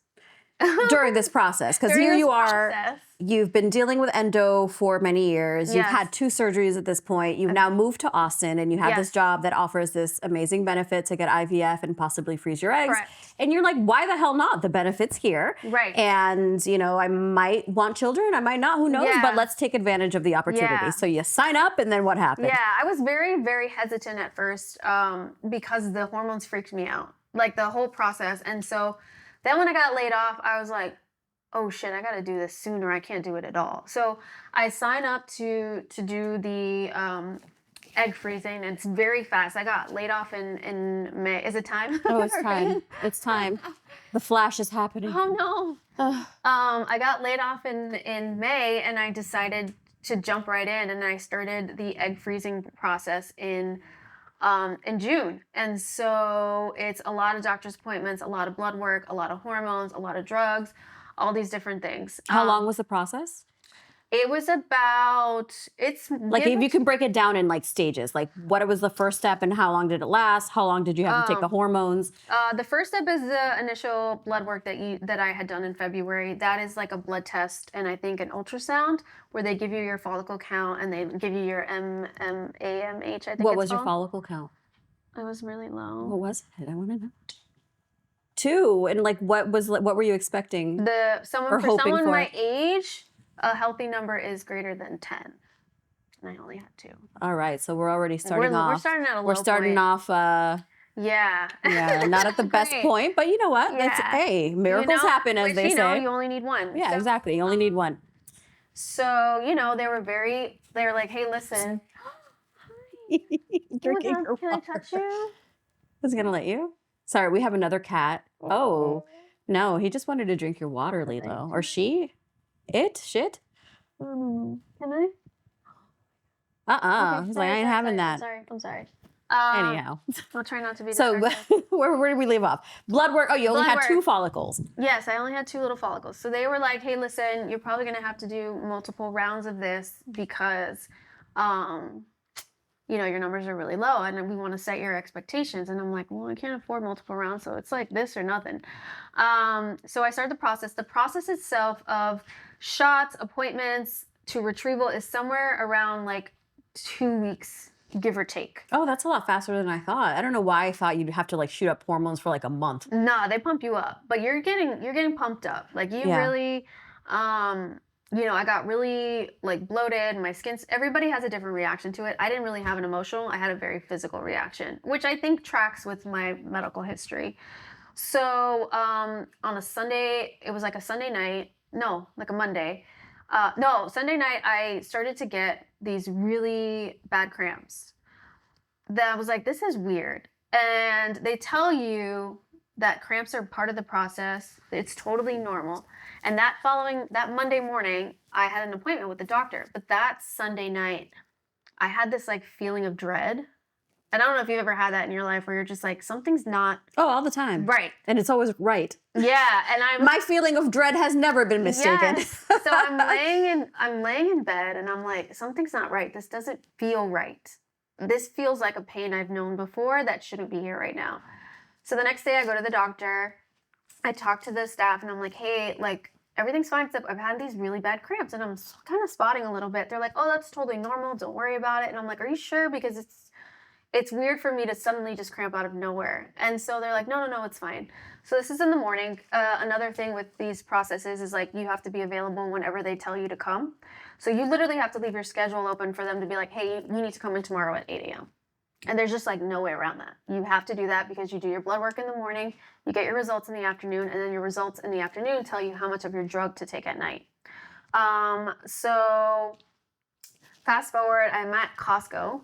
during this process, because here you are, you've been dealing with endo for many years. You've had 2 surgeries at this point. You've now moved to Austin, and you have this job that offers this amazing benefit to get IVF and possibly freeze your eggs. Correct. And you're like, why the hell not? The benefit's here. Right. And, I might want children. I might not. Who knows? Yeah. But let's take advantage of the opportunity. Yeah. So you sign up, and then what happened? Yeah, I was very, very hesitant at first because the hormones freaked me out, like the whole process. And so then when I got laid off, I was like, oh shit, I got to do this sooner. I can't do it at all. So I signed up to do the egg freezing. And it's very fast. I got laid off in May. Is it time? Oh, it's time. It's time. The flash is happening. Oh no. I got laid off in May, and I decided to jump right in, and I started the egg freezing process in June. And so it's a lot of doctor's appointments, a lot of blood work, a lot of hormones, a lot of drugs, all these different things. How long was the process? It was about, like if you can break it down in like stages, like what was the first step and how long did it last? How long did you have to take the hormones? The first step is the initial blood work that I had done in February. That is like a blood test and I think an ultrasound where they give you your follicle count and they give you your MMAMH, I think. What was your follicle count? It was really low. What was it? I want to know. 2. And like what were you expecting? For someone my age, a healthy number is greater than 10. And I only had 2. All right. So we're already starting off. We're starting at a low We're starting point. off yeah. Yeah, not at the best point, but you know what? Yeah. Hey, miracles happen, as they say. You only need one. Yeah, so, exactly. You only need one. So, they were like, hey, listen. Drinking her Can I touch you? I was going to let you. Sorry, we have another cat. Oh, no, he just wanted to drink your water, Lilo. Or she? It? Shit? Can I? Okay, he's like, I ain't having that. I'm sorry. Anyhow. I'll try not to be So where did we leave off? Blood work. Oh, you only had 2 follicles. Yes, I only had 2 little follicles. So they were like, hey, listen, you're probably going to have to do multiple rounds of this because your numbers are really low and we want to set your expectations. And I'm like, well, I can't afford multiple rounds. So it's like this or nothing. So I started the process. The process itself of shots, appointments to retrieval is somewhere around like 2 weeks, give or take. Oh, that's a lot faster than I thought. I don't know why I thought you'd have to like shoot up hormones for like a month. Nah, they pump you up, but you're getting pumped up. Like you Yeah. really, I got really like bloated. My skin's. Everybody has a different reaction to it. I didn't really have an emotional. I had a very physical reaction, which I think tracks with my medical history. So on a Sunday, it was like a Sunday night. No, like a Monday. No, Sunday night, I started to get these really bad cramps. That I was like, this is weird. And they tell you that cramps are part of the process. It's totally normal. And that Monday morning, I had an appointment with the doctor. But that Sunday night, I had this like feeling of dread. And I don't know if you've ever had that in your life where you're just like, something's not Oh, all the time. right. And it's always right. Yeah. And My feeling of dread has never been mistaken. Yes. So I'm laying in bed and I'm like, something's not right. This doesn't feel right. This feels like a pain I've known before that shouldn't be here right now. So the next day I go to the doctor. I talk to the staff and I'm like, hey, like everything's fine except I've had these really bad cramps and I'm kind of spotting a little bit. They're like, oh, that's totally normal. Don't worry about it. And I'm like, are you sure? Because it's weird for me to suddenly just cramp out of nowhere. And so they're like, no, it's fine. So this is in the morning. Another thing with these processes is like you have to be available whenever they tell you to come. So you literally have to leave your schedule open for them to be like, hey, you need to come in tomorrow at 8 a.m. And there's just like no way around that. You have to do that because you do your blood work in the morning, you get your results in the afternoon, and then your results in the afternoon tell you how much of your drug to take at night. So fast forward, I'm at Costco,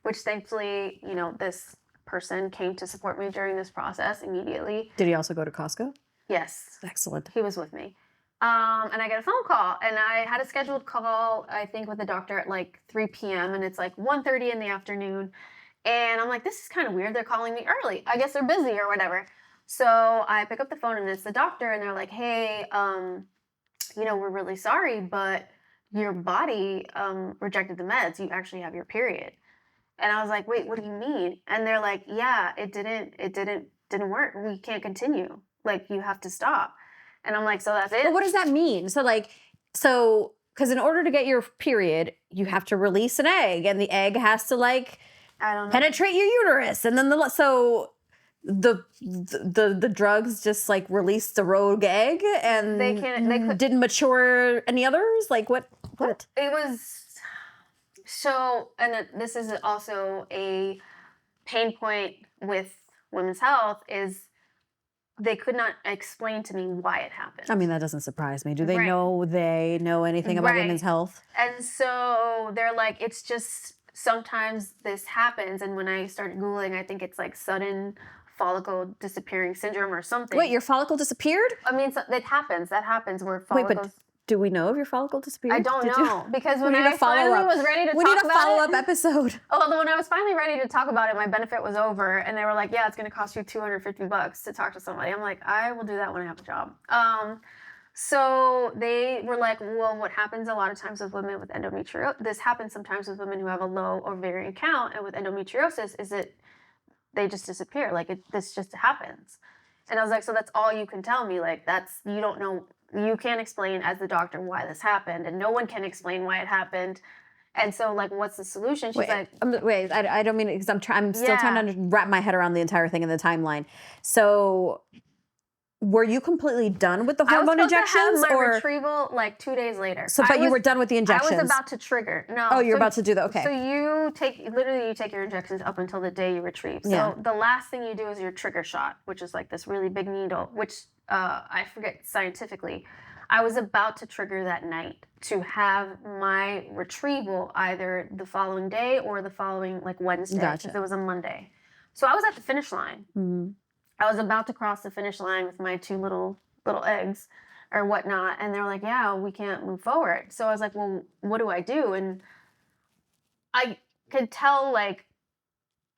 which thankfully, this person came to support me during this process immediately. Did he also go to Costco? Yes. Excellent. He was with me. And I get a phone call, and I had a scheduled call, I think, with the doctor at like 3 p.m., and it's like 1:30 in the afternoon. And I'm like, this is kind of weird. They're calling me early. I guess they're busy or whatever. So I pick up the phone, and it's the doctor, and they're like, hey, we're really sorry, but your body rejected the meds. You actually have your period. And I was like, wait, what do you mean? And they're like, yeah, it didn't work. We can't continue. Like, you have to stop. And I'm like, so that's it? Well, what does that mean? Because in order to get your period, you have to release an egg, and the egg has to like I don't know. penetrate your uterus, and then the drugs just like released the rogue egg, and They didn't mature any others. Like what? It was so, and this is also a pain point with women's health is they could not explain to me why it happened. I mean, that doesn't surprise me. Do they Right. know anything about Right. women's health? And so they're like, it's just sometimes this happens. And when I started Googling, I think it's like sudden follicle disappearing syndrome or something. Wait, your follicle disappeared? I mean, it happens. That happens where Wait, follicles. but do we know if your follicle disappeared? I don't know because when We need I a follow-up. finally was ready to We talk need a about follow-up it, episode. although when I was finally ready to talk about it, my benefit was over, and they were like, "Yeah, it's going to cost you $250 to talk to somebody." I'm like, "I will do that when I have a job." So they were like, "Well, what happens a lot of times with women with endometriosis? This happens sometimes with women who have a low ovarian count, and with endometriosis, is it they just disappear? Like this just happens." And I was like, "So that's all you can tell me? Like you don't know." You can't explain as the doctor why this happened, and no one can explain why it happened. And so, like, what's the solution? She's like, I don't mean it because I'm still Yeah. trying to wrap my head around the entire thing in the timeline. So, were you completely done with the hormone I was supposed injections, to have my or retrieval like 2 days later? so? But you were done with the injections. I was about to trigger. No. Oh, you're so- about to do that. Okay. So you take your injections up until the day you retrieve. So Yeah. the last thing you do is your trigger shot, which is like this really big needle, which I forget scientifically. I was about to trigger that night to have my retrieval either the following day or the following like Wednesday Gotcha. because it was a Monday. So I was at the finish line. Mm-hmm. I was about to cross the finish line with my two little eggs or whatnot, and they're like, "Yeah, we can't move forward." So I was like, "Well, what do I do?" And I could tell like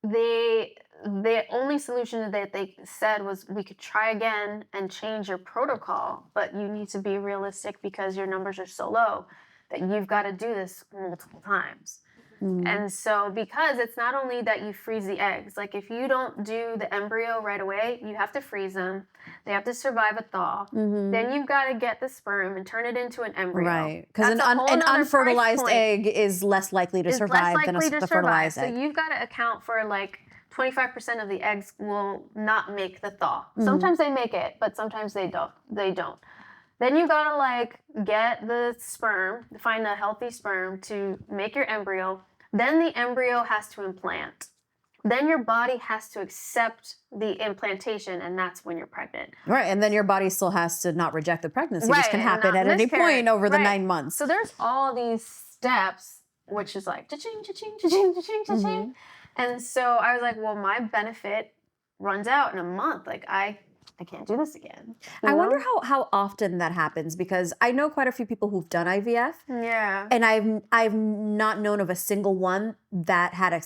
the only solution that they said was we could try again and change your protocol, but you need to be realistic because your numbers are so low that you've got to do this multiple times. And so, because it's not only that you freeze the eggs, like if you don't do the embryo right away, you have to freeze them. They have to survive a thaw. Then you've got to get the sperm and turn it into an embryo. Right. Because That's a whole an nother unfertilized price point. egg is less likely to Is survive less than likely a to fertilized survive. egg. So you've got to account for like 25% of the eggs will not make the thaw. Sometimes they make it, but sometimes they don't. Then you gotta like get the sperm, find a healthy sperm to make your embryo. Then the embryo has to implant. Then your body has to accept the implantation, and that's when you're pregnant. Right, and then your body still has to not reject the pregnancy, which can and happen not at any miscarry. point over the 9 months. So there's all these steps, which is like cha-ching, cha-ching, cha-ching, cha-ching, cha-ching. And so I was like, well, my benefit runs out in a month. Like I can't do this again. I wonder how often that happens, because I know quite a few people who've done IVF. Yeah. And I've not known of a single one that had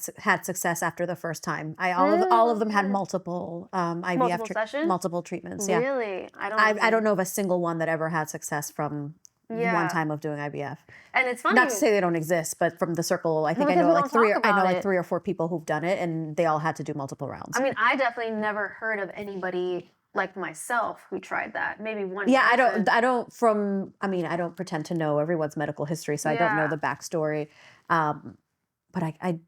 success after the first time. All of them had multiple IVF multiple treatments. Yeah. Really? I don't know of a single one that ever had success from one time of doing IVF. And it's funny. Not to say they don't exist, but from the circle, I think I know like three or four people who've done it, and they all had to do multiple rounds. I mean, I definitely never heard of anybody like myself who tried that. Maybe one. Yeah, person. I don't pretend to know everyone's medical history, so I don't know the backstory. But I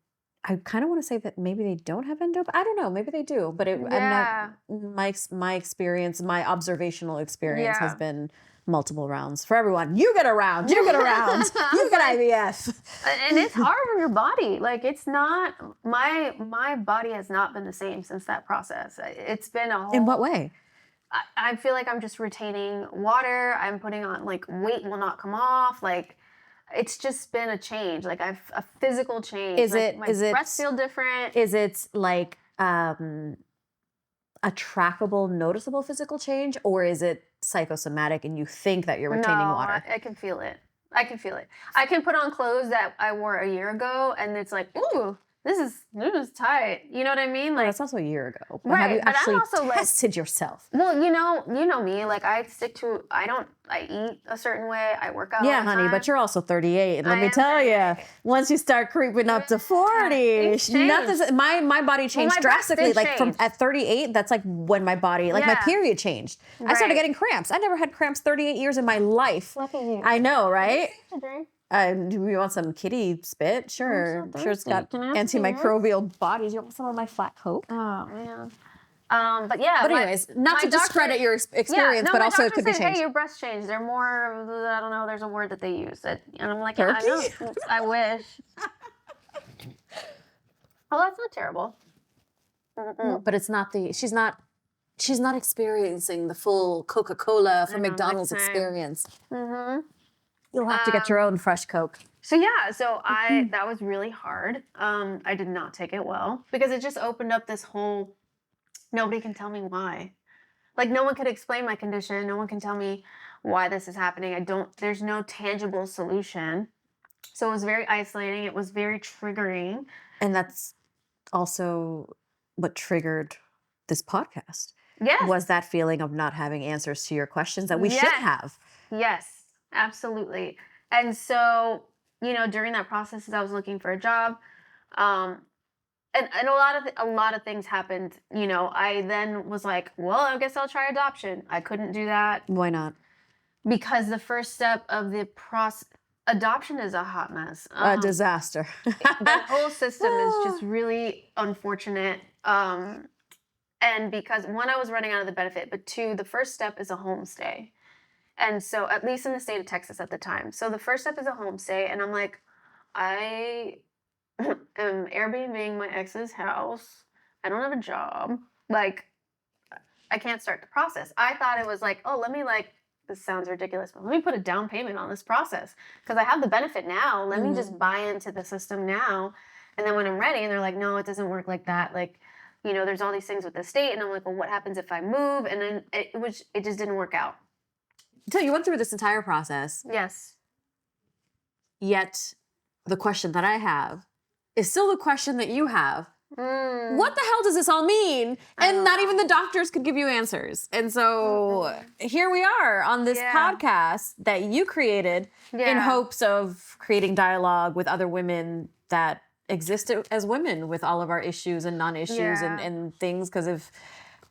kind of want to say that maybe they don't have endo. I don't know. Maybe they do. But my experience, my observational experience has been multiple rounds for everyone. You get a round. You get a round. You get IVF. And it's hard on your body. Like it's not my body has not been the same since that process. It's been a whole. In what way? I feel like I'm just retaining water. I'm putting on like weight will not come off. Like it's just been a change. Like a physical change. My breasts feel different. Is it like a trackable, noticeable physical change, or is it psychosomatic and you think that you're retaining water? I can feel it. I can put on clothes that I wore a year ago, and it's like, ooh, this is tight. You know what I mean? Like that's also a year ago. But right, have you actually also tested yourself? Well, you know me. Like I eat a certain way. I work out. Yeah, all the honey, time. but you're also 38. And let me tell you, once you start creeping up to 40, my body changed drastically. Like at 38, that's like when my body, like my period changed. I started getting cramps. I never had cramps 38 years in my life. Look at you. I know, right? Do you want some kitty spit? Sure. I'm sure it's got antimicrobial bodies. You want some of my flat Coke? Oh, man. But yeah. But anyways, not to discredit your experience, but also it could be changed. Hey, your breasts changed. They're more, I don't know, there's a word that they use. And I'm like, turkey? I know. I wish. Oh, that's not terrible. No, but it's not she's not experiencing the full Coca-Cola from McDonald's experience. You'll have to get your own fresh Coke. So yeah, that was really hard. I did not take it well because it just opened up this whole, nobody can tell me why. Like no one could explain my condition. No one can tell me why this is happening. There's no tangible solution. So it was very isolating. It was very triggering. And that's also what triggered this podcast. Yes. Was that feeling of not having answers to your questions that we should have. Yes. Absolutely. And so, during that process, as I was looking for a job, and a lot of things happened. I then was like, well, I guess I'll try adoption. I couldn't do that. Why not? Because the first step of the process, adoption is a hot mess. A disaster. The whole system is just really unfortunate. And because one, I was running out of the benefit, but two, the first step is a homestay. And so, at least in the state of Texas at the time. So the first step is a homestay, and I'm like, I am Airbnb-ing my ex's house. I don't have a job. Like, I can't start the process. I thought it was like, oh, this sounds ridiculous, but let me put a down payment on this process because I have the benefit now. Let me just buy into the system now. And then when I'm ready, and they're like, no, it doesn't work like that. Like, there's all these things with the state. And I'm like, well, what happens if I move? And then it just didn't work out. So you went through this entire process. Yes. Yet the question that I have is still the question that you have. what the hell does this all mean? And not even the doctors could give you answers. And so here we are on this podcast that you created in hopes of creating dialogue with other women that exist as women with all of our issues and non-issues and things. Because if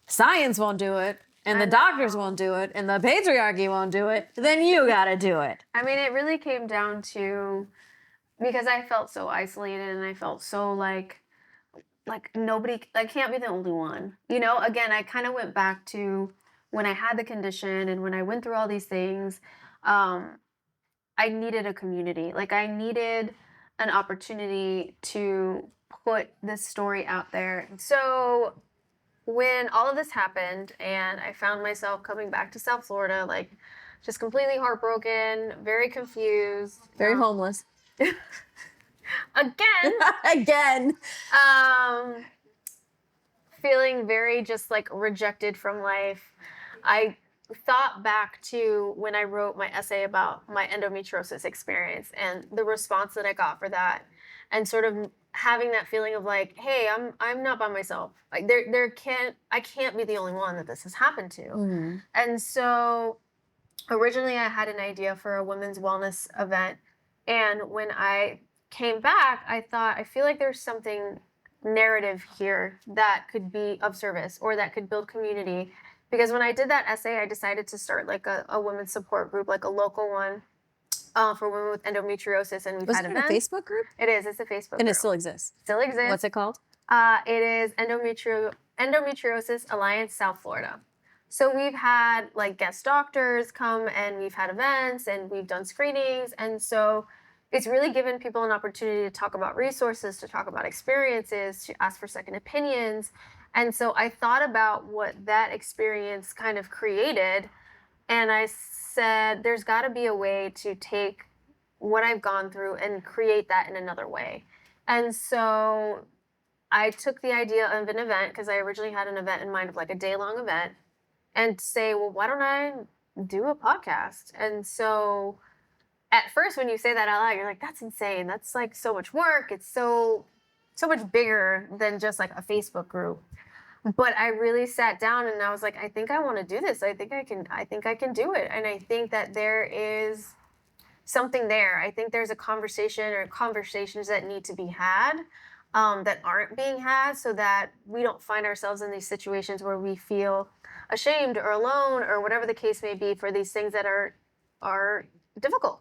science won't do it, and the doctors won't do it, and the patriarchy won't do it, then you gotta do it. I mean, it really came down to, because I felt so isolated and I felt so like nobody, I can't be the only one. You know, again, I kind of went back to when I had the condition and when I went through all these things, I needed a community. Like, I needed an opportunity to put this story out there. So when all of this happened and I found myself coming back to South Florida, like just completely heartbroken, very confused. Very homeless. Again. Again. Feeling very just like rejected from life. I thought back to when I wrote my essay about my endometriosis experience and the response that I got for that, and sort of having that feeling of like, hey, I'm not by myself. Like I can't be the only one that this has happened to. And so originally I had an idea for a women's wellness event, and when I came back, I thought, I feel like there's something narrative here that could be of service or that could build community. Because when I did that essay, I decided to start like a women's support group, like a local one for women with endometriosis. And we've had events. Was it a Facebook group? It is. It's a Facebook And group. it still exists? Still exists. What's it called? It is Endometriosis Alliance South Florida. So we've had like guest doctors come and we've had events and we've done screenings. And so it's really given people an opportunity to talk about resources, to talk about experiences, to ask for second opinions. And so I thought about what that experience kind of created. And I said, there's got to be a way to take what I've gone through and create that in another way. And so I took the idea of an event, because I originally had an event in mind of like a day-long event, and say, well, why don't I do a podcast? And so at first, when you say that out loud, you're like, that's insane. That's like so much work. It's so much bigger than just like a Facebook group. But I really sat down and I was like, I think I want to do this. I think I can do it. And I think that there is something there. I think there's a conversation or conversations that need to be had that aren't being had, so that we don't find ourselves in these situations where we feel ashamed or alone or whatever the case may be for these things that are difficult.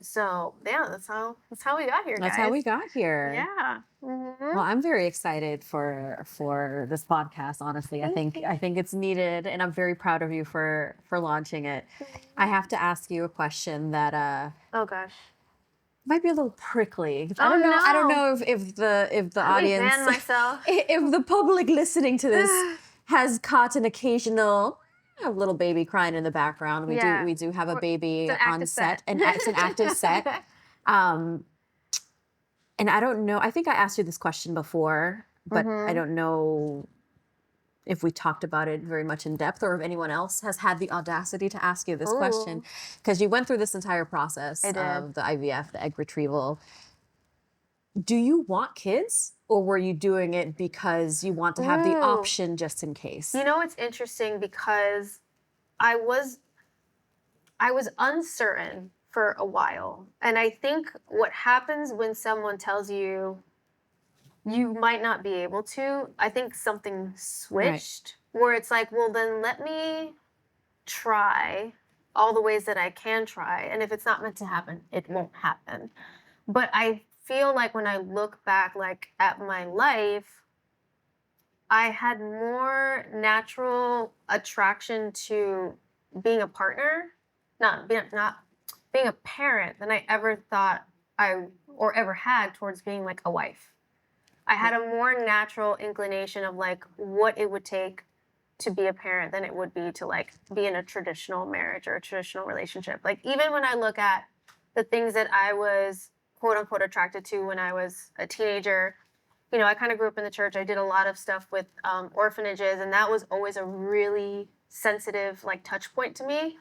So yeah, that's how we got here. That's how we got here. Yeah. Well, I'm very excited for this podcast. Honestly, I think it's needed, and I'm very proud of you for launching it. I have to ask you a question that oh gosh, might be a little prickly. Oh, I don't know if the audience, if the public listening to this has caught an occasional little baby crying in the background. We do have a baby on set, and it's an active set. And I don't know, I think I asked you this question before, but I don't know if we talked about it very much in depth, or if anyone else has had the audacity to ask you this question, because you went through this entire process of the IVF, the egg retrieval. Do you want kids, or were you doing it because you want to have the option just in case? You know, it's interesting because I was uncertain for a while. And I think what happens when someone tells you you might not be able to, I think something switched, where it's like, well, then let me try all the ways that I can try. And if it's not meant to happen, it won't happen. But I feel like when I look back like at my life, I had more natural attraction to being a partner, not being a parent, than I ever thought or ever had towards being like a wife. I had a more natural inclination of like what it would take to be a parent than it would be to like be in a traditional marriage or a traditional relationship. Like even when I look at the things that I was quote unquote attracted to when I was a teenager, you know, I kind of grew up in the church. I did a lot of stuff with orphanages, and that was always a really sensitive like touch point to me.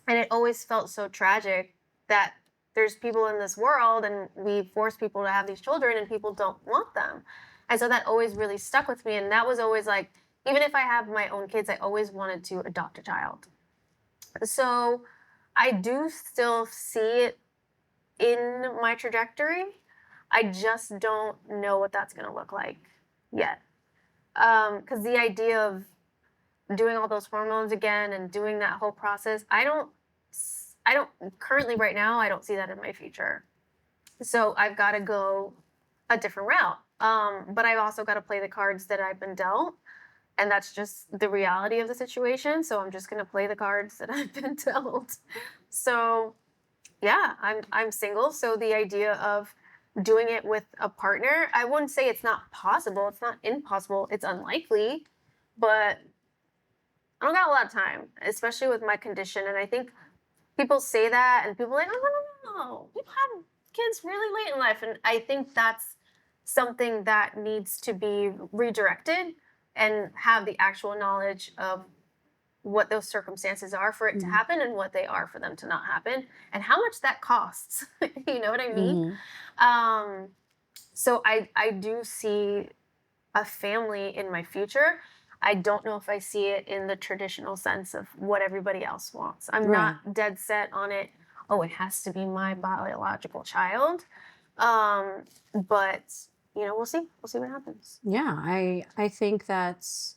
And it always felt so tragic that there's people in this world and we force people to have these children and people don't want them. And so that always really stuck with me. And that was always like, even if I have my own kids, I always wanted to adopt a child. So I do still see it in my trajectory. I just don't know what that's going to look like yet. Because the idea of doing all those hormones again and doing that whole process, I don't currently right now, I don't see that in my future. So I've got to go a different route. But I've also got to play the cards that I've been dealt. And that's just the reality of the situation. So I'm just going to play the cards that I've been dealt. So yeah, I'm single. So the idea of doing it with a partner, I wouldn't say it's not possible. It's not impossible. It's unlikely, but I don't got a lot of time, especially with my condition. And I think people say that and people are like, no. People have kids really late in life. And I think that's something that needs to be redirected and have the actual knowledge of what those circumstances are for it to happen and what they are for them to not happen and how much that costs. You know what I mean? So I do see a family in my future. I don't know if I see it in the traditional sense of what everybody else wants. I'm not dead set on it. Oh, it has to be my biological child. But we'll see. We'll see what happens. Yeah, I think that's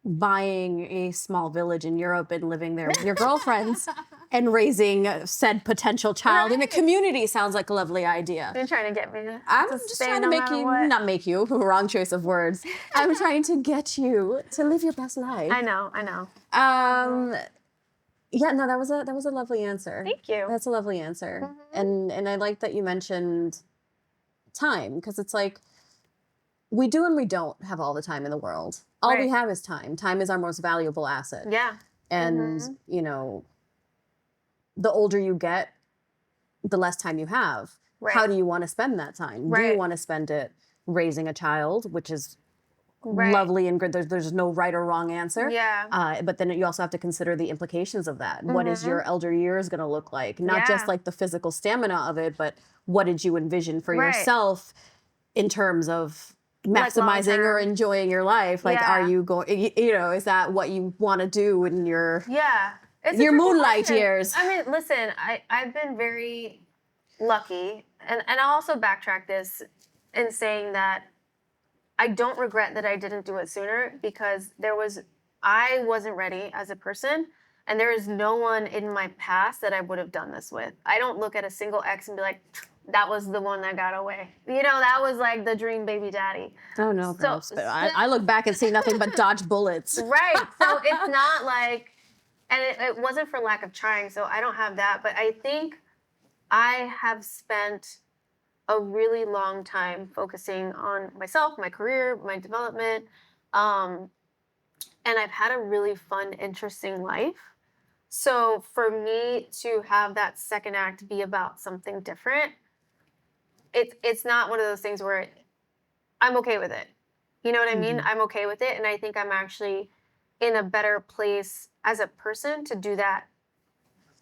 buying a small village in Europe and living there with your girlfriends and raising said potential child in a community sounds like a lovely idea. You're trying to get me I'm just trying to make you, not make you, wrong choice of words. I'm trying to get you to live your best life. I know. Yeah, no, that was a lovely answer. Thank you. That's a lovely answer. And I like that you mentioned time, because it's like we do and we don't have all the time in the world. All we have is time. Time is our most valuable asset. Yeah. And, the older you get, the less time you have. Right. How do you want to spend that time? Right. Do you want to spend it raising a child, which is lovely and good. There's no right or wrong answer. Yeah. But then you also have to consider the implications of that. What is your elder years going to look like? Not just like the physical stamina of it, but what did you envision for yourself in terms of maximizing or enjoying your life? Like, are you going, is that what you want to do in your your moonlight years? I mean, listen, I've been very lucky, and I'll also backtrack this in saying that I don't regret that I didn't do it sooner, because I wasn't ready as a person, and there is no one in my past that I would have done this with. I don't look at a single ex and be like, that was the one that got away. That was like the dream baby daddy. Oh no, I look back and see nothing but dodged bullets. Right. So it's not like, and it wasn't for lack of trying, so I don't have that, but I think I have spent a really long time focusing on myself, my career, my development, and I've had a really fun, interesting life. So for me to have that second act be about something different, it's not one of those things where I'm okay with it. You know what I mean? I'm okay with it, and I think I'm actually in a better place as a person to do that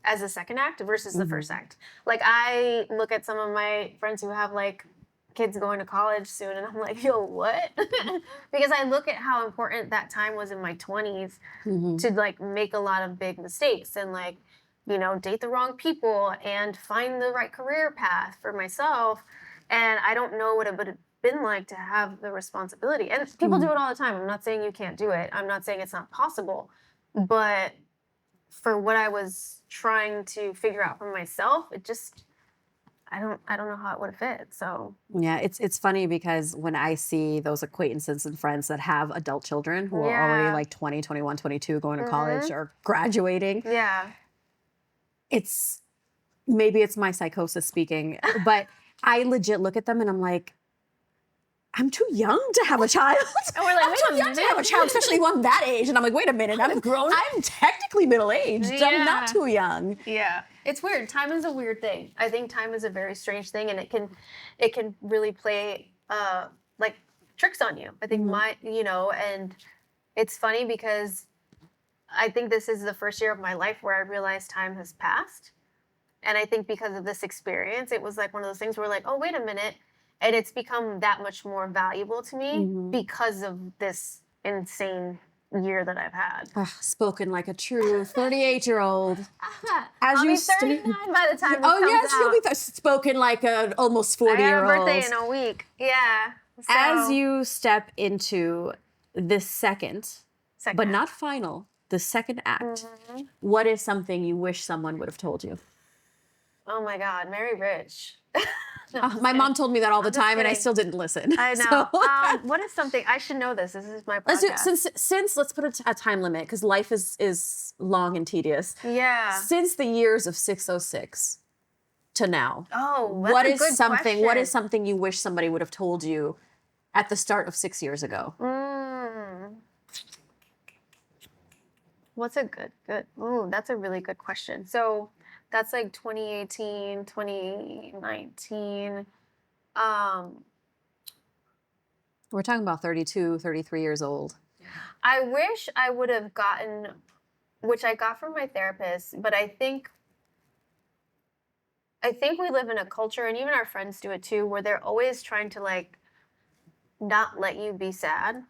as a second act versus the first act. Like, I look at some of my friends who have like kids going to college soon, and I'm like, yo, what? Because I look at how important that time was in my 20s to like make a lot of big mistakes and like, date the wrong people and find the right career path for myself. And I don't know what it would have been like to have the responsibility. And people do it all the time. I'm not saying you can't do it. I'm not saying it's not possible. But for what I was trying to figure out for myself, it just, I don't know how it would have fit. So yeah, it's funny because when I see those acquaintances and friends that have adult children who are already like 20, 21, 22, going to college or graduating. Yeah. Maybe it's my psychosis speaking, but I legit look at them and I'm like, I'm too young to have a child. And we're like, I'm too young to have a child, especially one that age. And I'm like, wait a minute, I'm grown. I'm technically middle-aged. Yeah. I'm not too young. Yeah. It's weird. Time is a weird thing. I think time is a very strange thing, and it can really play like tricks on you. I think and it's funny because I think this is the first year of my life where I realized time has passed. And I think because of this experience, it was like one of those things where like, oh, wait a minute. And it's become that much more valuable to me Mhm. because of this insane year that I've had. Spoken like a true 38-year-old. I'll be 39 by the time this Oh, comes yes, out. you'll be spoken like an almost I have a 40-year-old. birthday in a week. Yeah. As So, you step into this second, but act. not final, the second act, Mhm. what is something you wish someone would have told you? Oh my God, marry rich. No, I'm just My kidding. mom told me that all the I'm just time, and I kidding. still didn't listen. I So- know. What is something I should know this? This is my Let's do, podcast. since let's put a time limit because life is long and tedious. Yeah. Since the years of 606 to now, Oh, that's what a is good something? question. What is something you wish somebody would have told you at the start of 6 years ago? What's a good? Ooh, that's a really good question. So that's like 2018, 2019. We're talking about 32, 33 years old. I wish I would have gotten, which I got from my therapist, but I think we live in a culture, and even our friends do it too, where they're always trying to like not let you be sad.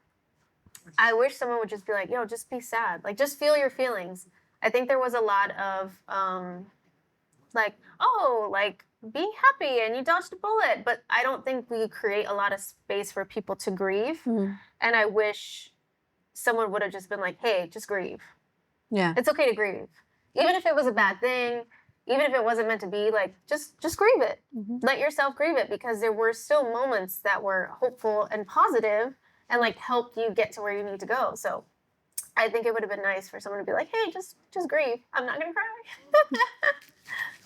I wish someone would just be like, yo, just be sad. Like, just feel your feelings. I think there was a lot of like, oh, like, be happy and you dodged a bullet. But I don't think we create a lot of space for people to grieve. Mm-hmm. And I wish someone would have just been like, hey, just grieve. Yeah. It's okay to grieve. Even if it was a bad thing, even if it wasn't meant to be, like, just grieve it. Mm-hmm. Let yourself grieve it, because there were still moments that were hopeful and positive and like helped you get to where you need to go. So I think it would have been nice for someone to be like, hey, just grieve. I'm not gonna cry.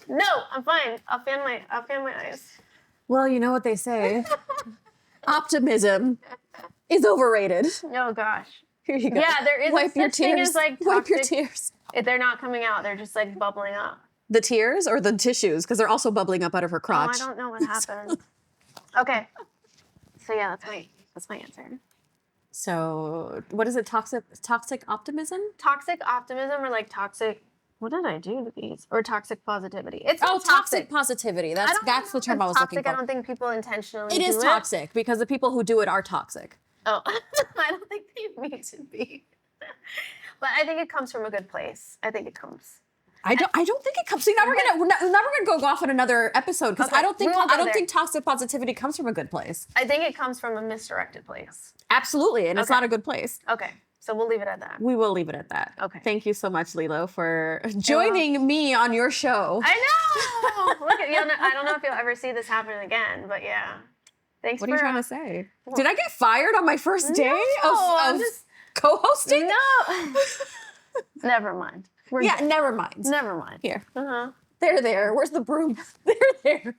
No, I'm fine. I'll fan my eyes. Well, you know what they say. Optimism is overrated. Oh gosh. Here you go. Yeah, there is Wipe a your such thing tears. as like Wipe your toxic. tears. If they're not coming out, they're just like bubbling up. The tears or the tissues? Because they're also bubbling up out of her crotch. Oh, I don't know what happened. Okay. So yeah, that's my answer. So what is it? Toxic optimism? Toxic optimism, or like toxic. What did I do to these? Or toxic positivity. It's Oh, not toxic positivity. That's the term I was looking for. I don't think people intentionally It is do toxic because the people who do it are toxic. Oh, I don't think they mean to be. But I think it comes from a good place. I think it comes. I don't think it comes. See, now we're gonna go off on another episode because Okay, I don't we won't go there. think toxic positivity comes from a good place. I think it comes from a misdirected place. Absolutely, and it's Okay. not a good place. Okay, so we'll leave it at that. We will leave it at that. Okay. Thank you so much, Lilo, for joining me on your show. I know. Look at you. I don't know if you'll ever see this happen again, but yeah. Thanks. What are you trying to say? Did I get fired on my first day I'm of just co-hosting? no. Never mind. Yeah, never mind. Never mind. Here. Uh-huh. There. Where's the broom? There.